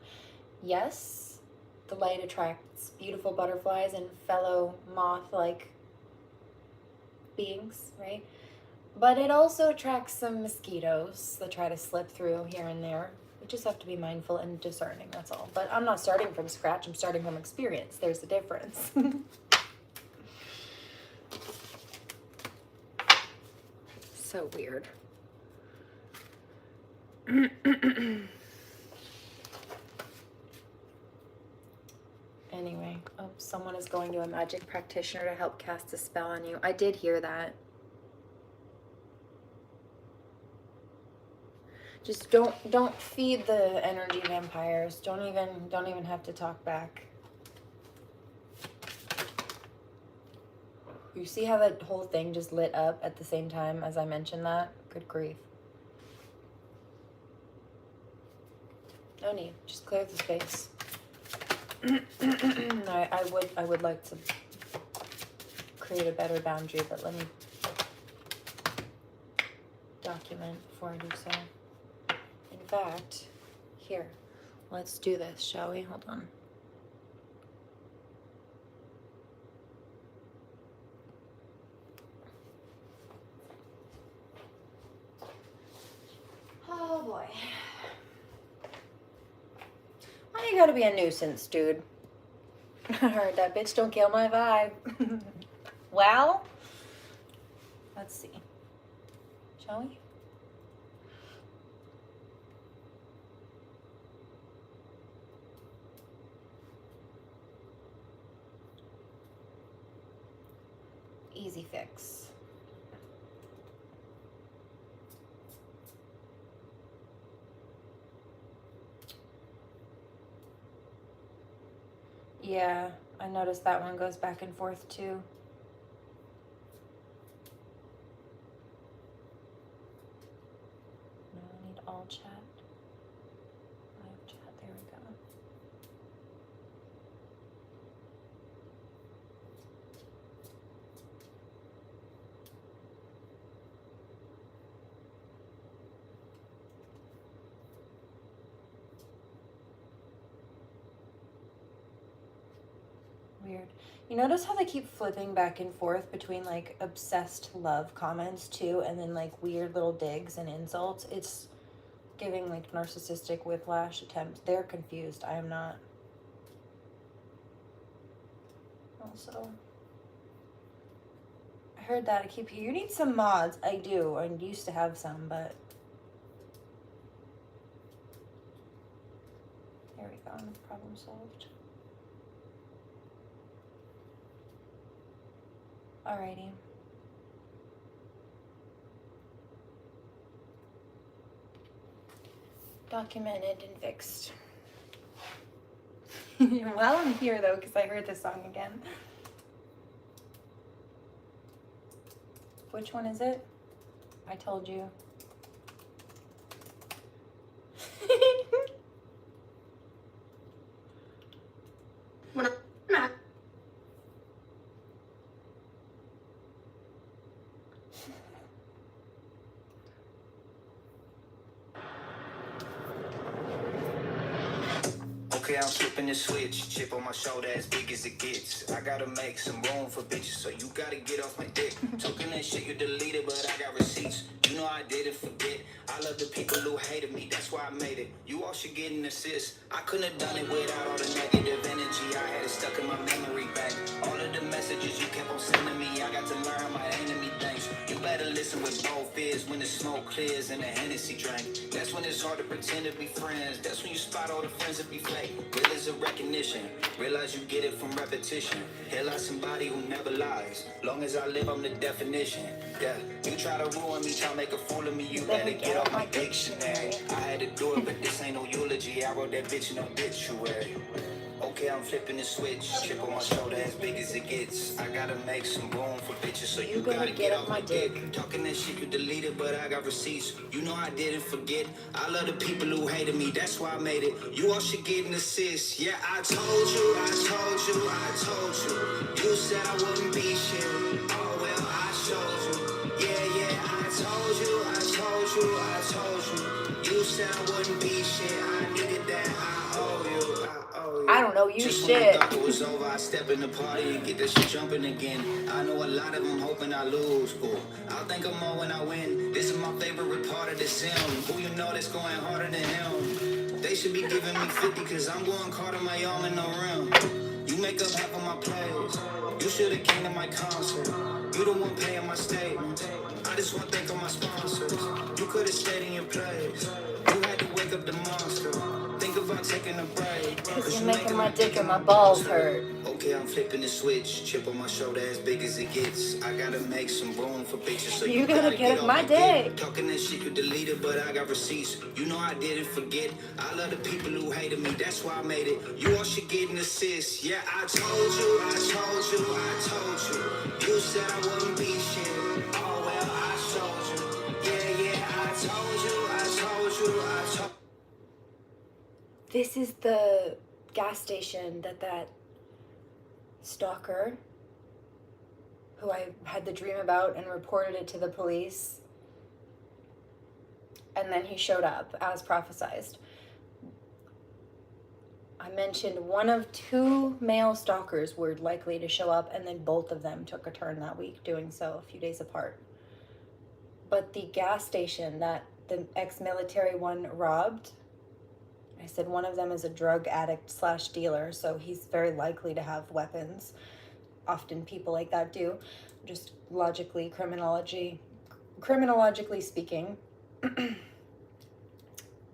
Yes, the light attracts beautiful butterflies and fellow moth-like beings, right? But it also attracts some mosquitoes that try to slip through here and there. You just have to be mindful and discerning, that's all. But I'm not starting from scratch, I'm starting from experience. There's a difference. So weird. Anyway, oh, someone is going to a magic practitioner to help cast a spell on you. I did hear that. Just don't feed the energy vampires. Don't even have to talk back. You see how that whole thing just lit up at the same time as I mentioned that? Good grief. No need. Just clear the space. I would like to create a better boundary, but let me document before I do so. In fact, here, let's do this, shall we? Hold on. Oh boy. Why you gotta be a nuisance, dude? Alright, that bitch don't kill my vibe. Well, let's see. Shall we? Easy fix. Yeah, I noticed that one goes back and forth too. No, I need all chat. Live chat, there we go. Weird. You notice how they keep flipping back and forth between like obsessed love comments too, and then like weird little digs and insults? It's giving like narcissistic whiplash attempts. They're confused. I am not. Also, I heard that. I keep, you need some mods. I do. I used to have some, but there we go. Problem solved. Alrighty. Documented and fixed. Well, I'm here though, because I heard this song again. Which one is it? I told you. Okay, I'm flipping the switch. Chip on my shoulder as big as it gets. I gotta make some room for bitches, so you gotta get off my dick. Talking that shit you deleted, but I got receipts. You know I didn't forget. I love the people who hated me, that's why I made it. You all should get an assist. I couldn't have done it without all the negative energy. I had it stuck in my memory bank. All of the messages you kept on sending me, I got to learn how my enemy thinks. You better listen with both ears when the smoke clears and the Hennessy drink. That's when it's hard to pretend to be friends. That's when you spot all the friends that be fake. Real is a recognition. Realize you get it from repetition. Hell, I somebody who never lies. Long as I live, I'm the definition. Yeah, you try to ruin me, try to make a fool of me. You better get off my dictionary. I had to do it, but this ain't no eulogy. I wrote that bitch in obituary. Okay, I'm flipping the switch. Chip on my shoulder as big as it gets. I gotta make some room for bitches, so you gotta get off my dick. Talking that shit you deleted, but I got receipts. You know I didn't forget. I love the people who hated me, that's why I made it. You all should get an assist. Yeah, I told you, I told you, I told you. You said I wouldn't be shit. Oh well, I showed you. Yeah, yeah, I told you, I told you, I told you. You said I wouldn't be shit. I needed that. I owe you. I don't know you just shit. When I thought it was over, I step in the party and get this shit jumping again. I know a lot of them hoping I lose. Ooh, I'll think I'm more when I win. This is my favorite part of the film. Who you know that's going harder than him? They should be giving me 50 cause I'm going hard on my own in no rim. You make up half of my plays. You should've came to my concert. You the one paying my statements. I just want to thank all my sponsors. You could've stayed in your place. You had to wake up the monster. Think about taking a break. Cause you're making my dick and my balls hurt. Okay, I'm flipping the switch. Chip on my shoulder as big as it gets. I gotta make some room for bitches, so You gotta get up my day. Talking that shit you deleted, but I got receipts. You know I didn't forget. I love the people who hated me, that's why I made it. You all should get an assist. Yeah, I told you, I told you, I told you. You said I wouldn't be shit. Oh well, I showed you. Yeah, yeah, I told you, I told you, I told you. This is the gas station that stalker, who I had the dream about and reported it to the police, and then he showed up as prophesized. I mentioned one of two male stalkers were likely to show up, and then both of them took a turn that week, doing so a few days apart. But the gas station that the ex-military one robbed, I said one of them is a drug addict / dealer, so he's very likely to have weapons. Often people like that do, just logically, criminologically speaking.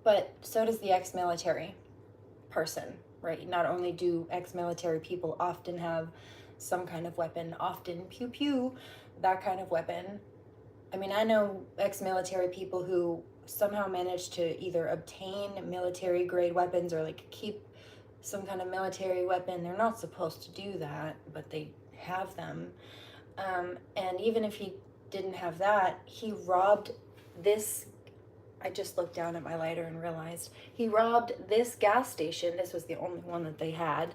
But so does the ex-military person, right? Not only do ex-military people often have some kind of weapon, often pew pew, that kind of weapon. I mean, I know ex-military people who somehow managed to either obtain military grade weapons or like keep some kind of military weapon. They're not supposed to do that, but they have them. And even if he didn't have that, he robbed this. I just looked down at my lighter and realized he robbed this gas station. This was the only one that they had.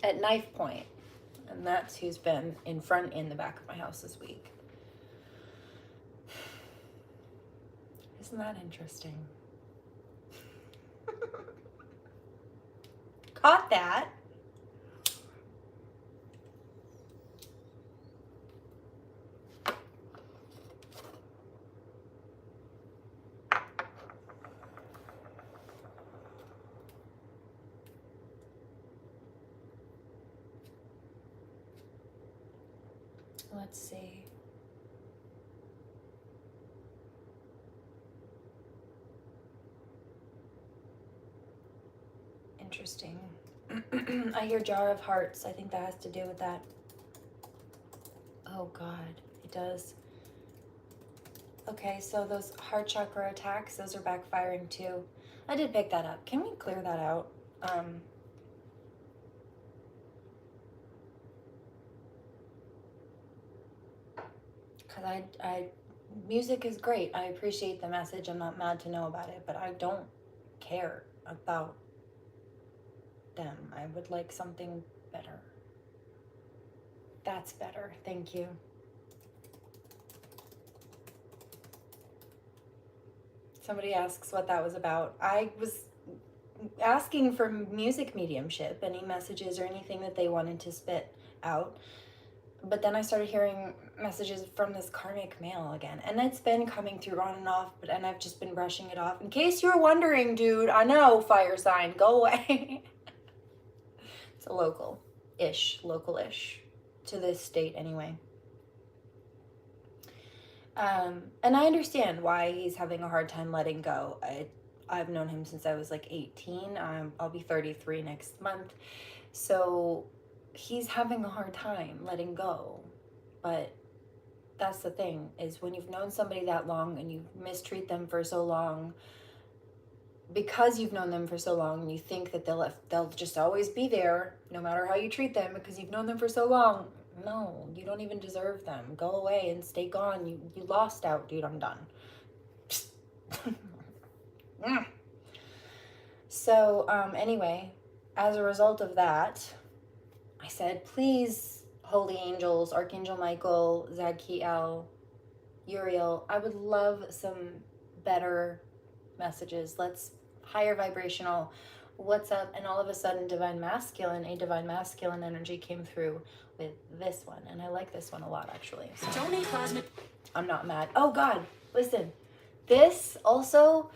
At knife point. And that's who's been in front and the back of my house this week. Isn't that interesting? Caught that. Let's see. Interesting. I hear Jar of Hearts. I think that has to do with that. Oh God, it does. Okay, so those heart chakra attacks, those are backfiring too. I did pick that up. Can we clear that out? Because music is great. I appreciate the message. I'm not mad to know about it, but I don't care about them. I would like something better. That's better. Thank you. Somebody asks what that was about. I was asking for music mediumship, any messages or anything that they wanted to spit out. But then I started hearing messages from this karmic male again. And it's been coming through on and off, and I've just been brushing it off. In case you were wondering, dude, I know, fire sign, go away. It's a local-ish to this state anyway. And I understand why he's having a hard time letting go. I've known him since I was like 18. I'll be 33 next month. So he's having a hard time letting go. But that's the thing, is when you've known somebody that long and you mistreat them for so long, because you've known them for so long and you think that they'll just always be there no matter how you treat them because you've known them for so long. No, you don't even deserve them. Go away and stay gone. You lost out, dude. I'm done. So, anyway, as a result of that, I said, please, holy angels, Archangel Michael, Zadkiel, Uriel, I would love some better messages. Let's higher vibrational. What's up? And all of a sudden, a divine masculine energy came through with this one. And I like this one a lot, actually. So I'm not mad. Oh, God. Listen. This also,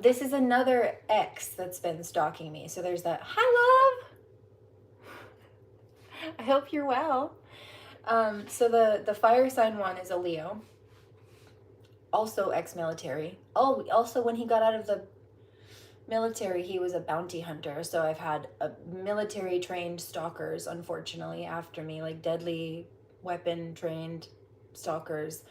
this is another ex that's been stalking me. So there's that. Hi, love. I hope you're well. So the fire sign one is a Leo. Also ex-military. Oh, also when he got out of the military, he was a bounty hunter. So I've had military trained stalkers, unfortunately, after me, like deadly weapon trained stalkers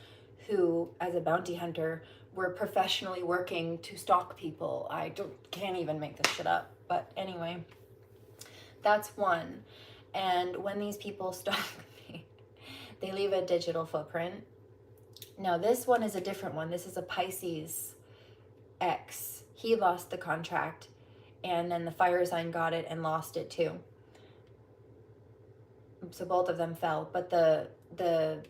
who, as a bounty hunter, were professionally working to stalk people. Can't even make this shit up. But anyway, that's one. And when these people stalk me, they leave a digital footprint. Now, this one is a different one. This is a Pisces X. He lost the contract, and then the fire sign got it and lost it too. So both of them fell. But the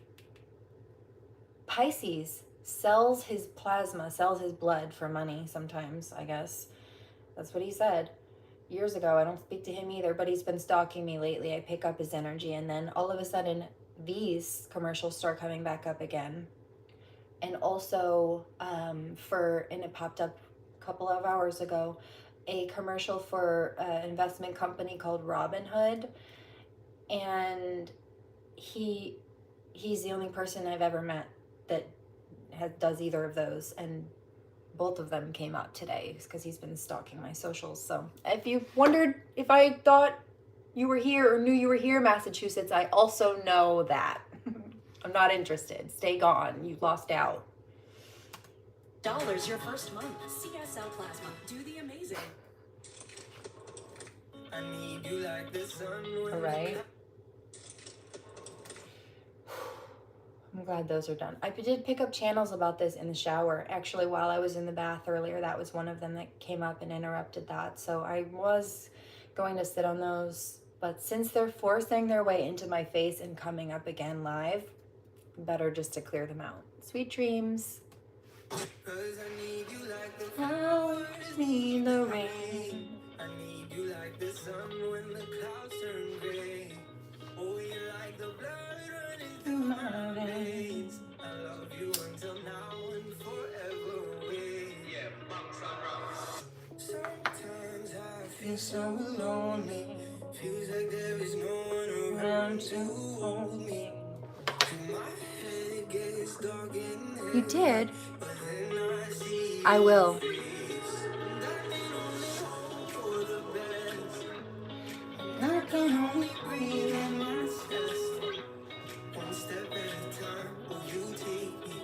Pisces sells his plasma, sells his blood for money sometimes, I guess. That's what he said years ago. I don't speak to him either, but he's been stalking me lately. I pick up his energy, and then all of a sudden these commercials start coming back up again. And also and it popped up a couple of hours ago, a commercial for an investment company called Robinhood. And he's the only person I've ever met that does either of those, and both of them came up today because he's been stalking my socials. So if you wondered if I thought you were here or knew you were here, Massachusetts, I also know that. I'm not interested. Stay gone. You've lost out. $1 your first month. CSL Plasma. Do the amazing. I need you like the sun. All right. I'm glad those are done. I did pick up channels about this in the shower. Actually, while I was in the bath earlier, that was one of them that came up and interrupted that. So I was going to sit on those. But since they're forcing their way into my face and coming up again live, better just to clear them out. Sweet dreams. 'Cause I need you like the flowers need the rain. I need you like the sun when the clouds turn gray. Oh, you like the blood running through my veins. I love you until now and forever away. Yeah, sometimes I feel so lonely. Feels like there is no one around to hold me. My head gets dark in there. You did? But then I see I will. I can only breathe in my chest. One step at a time, will you take me?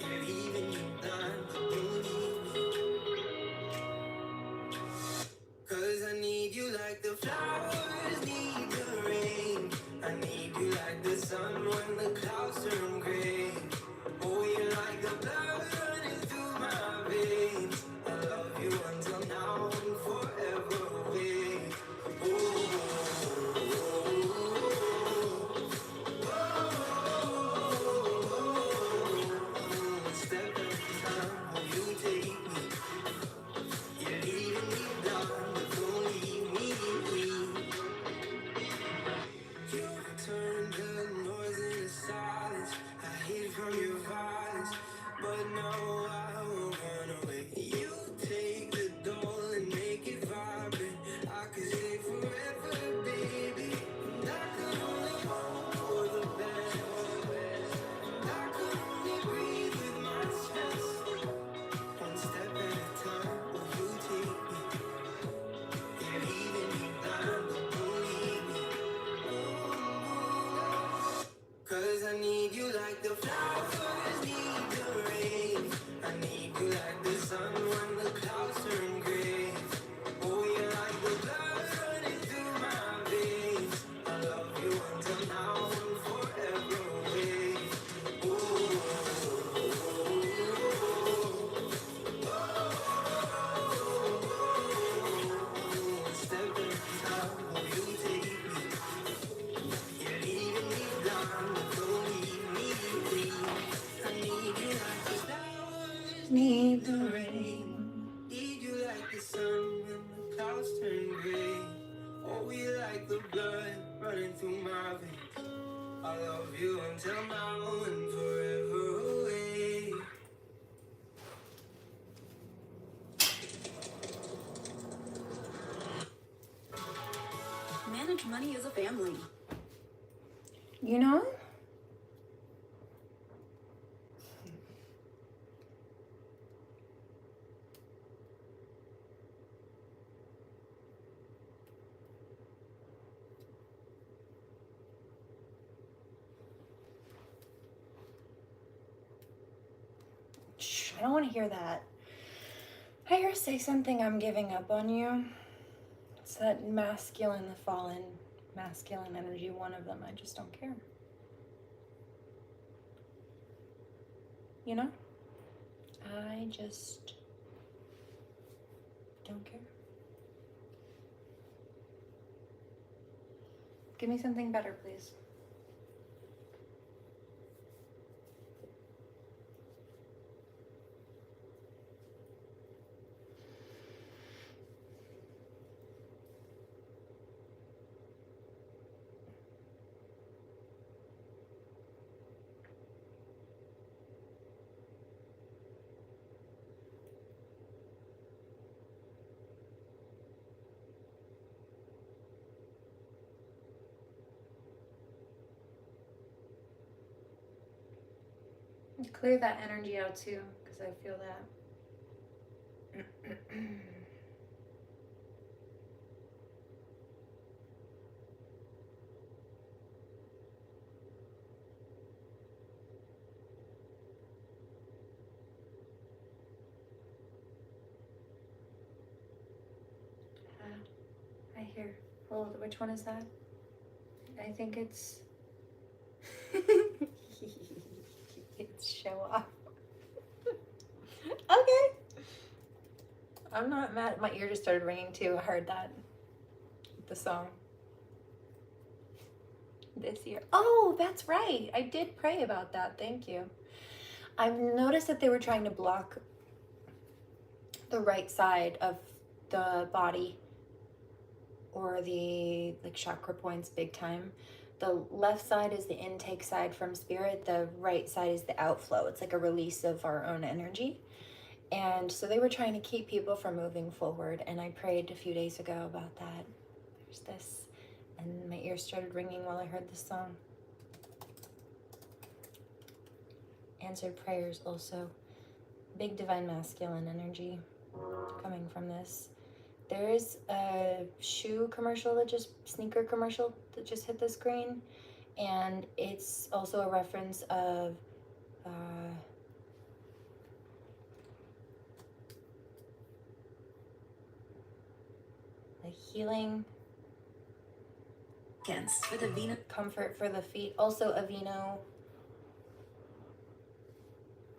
You're leaving me blind, but believe me. 'Cause I need you like the flowers need the rain. I need you like the sun when the clouds turn gray. Oh, you're like the blood running through my veins. I love you until now and forever away. Step at a time, will you take me? You're leaving me blind, but don't leave me. You turn the noise into silence. I hid from your violence, but no, I won't run away. You take the doll and make it vibrant. I could stay forever, baby. And I could only hope for the best. And I could only breathe with my chest. One step at a time, will you take me? You're leaving me blind, but don't leave me. 'Cause I need you like the flowers need the rain. I need you like the sun when the clouds turn gray. Oh, you're like the blood running through my veins. I love you until now and forever away. Step at a time, will you take me? You're leaving me blind, but don't leave me. I need you like the flowers need the rain. Need you like the sun when the clouds turn gray. Oh, we like the blood running through my veins. I love you until now and forever away. Manage money as a family. You know? I don't want to hear that. I hear say something, I'm giving up on you. It's that masculine, the fallen masculine energy, one of them. I just don't care. You know? I just don't care. Give me something better, please. Clear that energy out too, because I feel that. I hear. Hold, which one is that? I think it's... It's show off. Okay. I'm not mad. My ear just started ringing too. I heard that. The song. This year. Oh, that's right. I did pray about that. Thank you. I've noticed that they were trying to block the right side of the body or the like chakra points big time. The left side is the intake side from spirit. The right side is the outflow. It's like a release of our own energy. And so they were trying to keep people from moving forward. And I prayed a few days ago about that. There's this. And my ears started ringing while I heard this song. Answered prayers also. Big divine masculine energy coming from this. There is a shoe commercial sneaker commercial that just hit the screen. And it's also a reference of the healing. With Avino. Comfort for the feet. Also Aveeno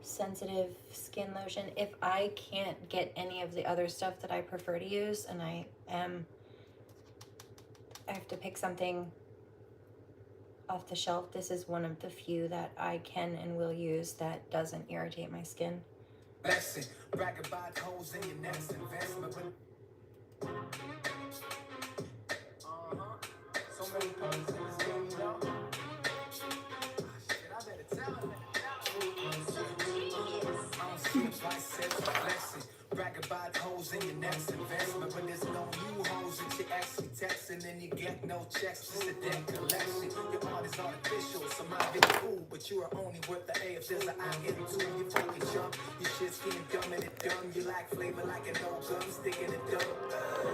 sensitive skin lotion. If I can't get any of the other stuff that I prefer to use, and I have to pick something off the shelf, this is one of the few that I can and will use that doesn't irritate my skin. Blessing, brag about holes in your next investment. So many points in this game, you know? Shit, I better tell him. Brag about holes in your next investment, but there's no new holes that you actually texting, and you get no checks, just a dead collection. Your art is artificial, so my big cool, but you are only worth the A if there's an I in two. You fucking jump, your shit's getting dumb and it dumb. You lack flavor like an old gum, sticking it dumb.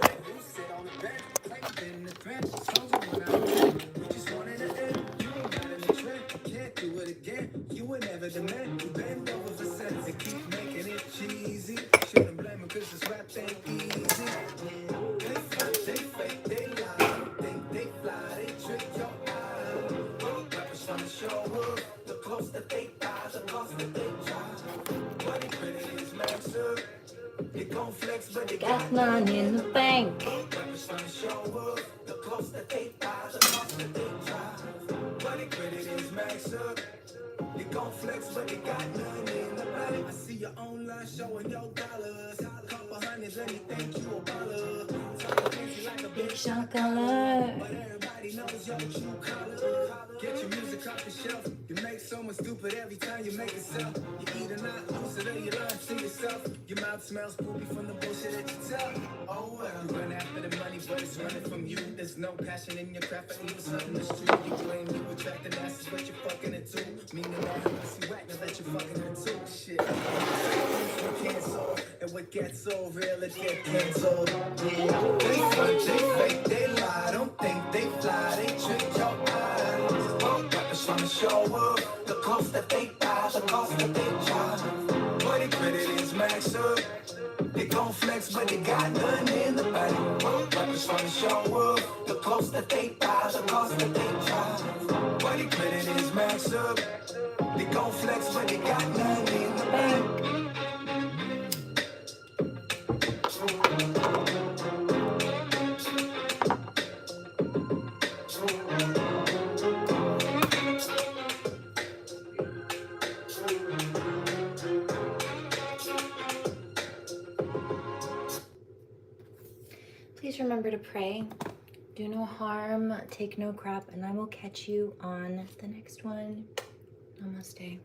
And you sit on the bench, like in the trenches, frozen when I you just wanted to end. You ain't got in the trend, you can't do it again. You were never the man, you bend over the sense and keep making it cheesy. Shouldn't blame them cause this rap ain't easy. They fight, they fake, they lie. Don't think they fly, they trick your eye. Rappers trying to show up. The close that they die, the cost that they try. Money credit is maxed up. They gon' flex, but they Got none in the bank. Rappers trying to show up. The close that they die, the cost that they try. Money credit is maxed up. They gon' flex, but they got none in the bank. I see your online showing your dollars. Couple hundreds, let me think you a baller. Talking fancy like a big chocolate. But everybody knows your true color. Get your music off the shelf. You make someone stupid every time you make it sell. You either not lucid or you learn to yourself. Your mouth smells poopy from the bullshit that you tell. Oh well. You run after the money, but it's running from you. There's no passion in your craft, but even something that's true. You claim you attract the masses, but you're fucking it too. Meaning that pussy whack, now that you're fucking it too. Shit. You cancel, and what gets so real, it get canceled. Yeah. They front, they fake, they lie. Don't think they fly, they trick your eyes. Rappers trying to show up. The cost that they buy, the cost that they charge. Money their credit is maxed up. They gon' flex, but they got nothing in the bank. Rappers from the show up, the close that they buy, the cost that they charge. But their credit is maxed up. They gon' flex, but they got nothing in the bank. Please remember to pray. Do no harm, take no crap, and I will catch you on the next one. Namaste.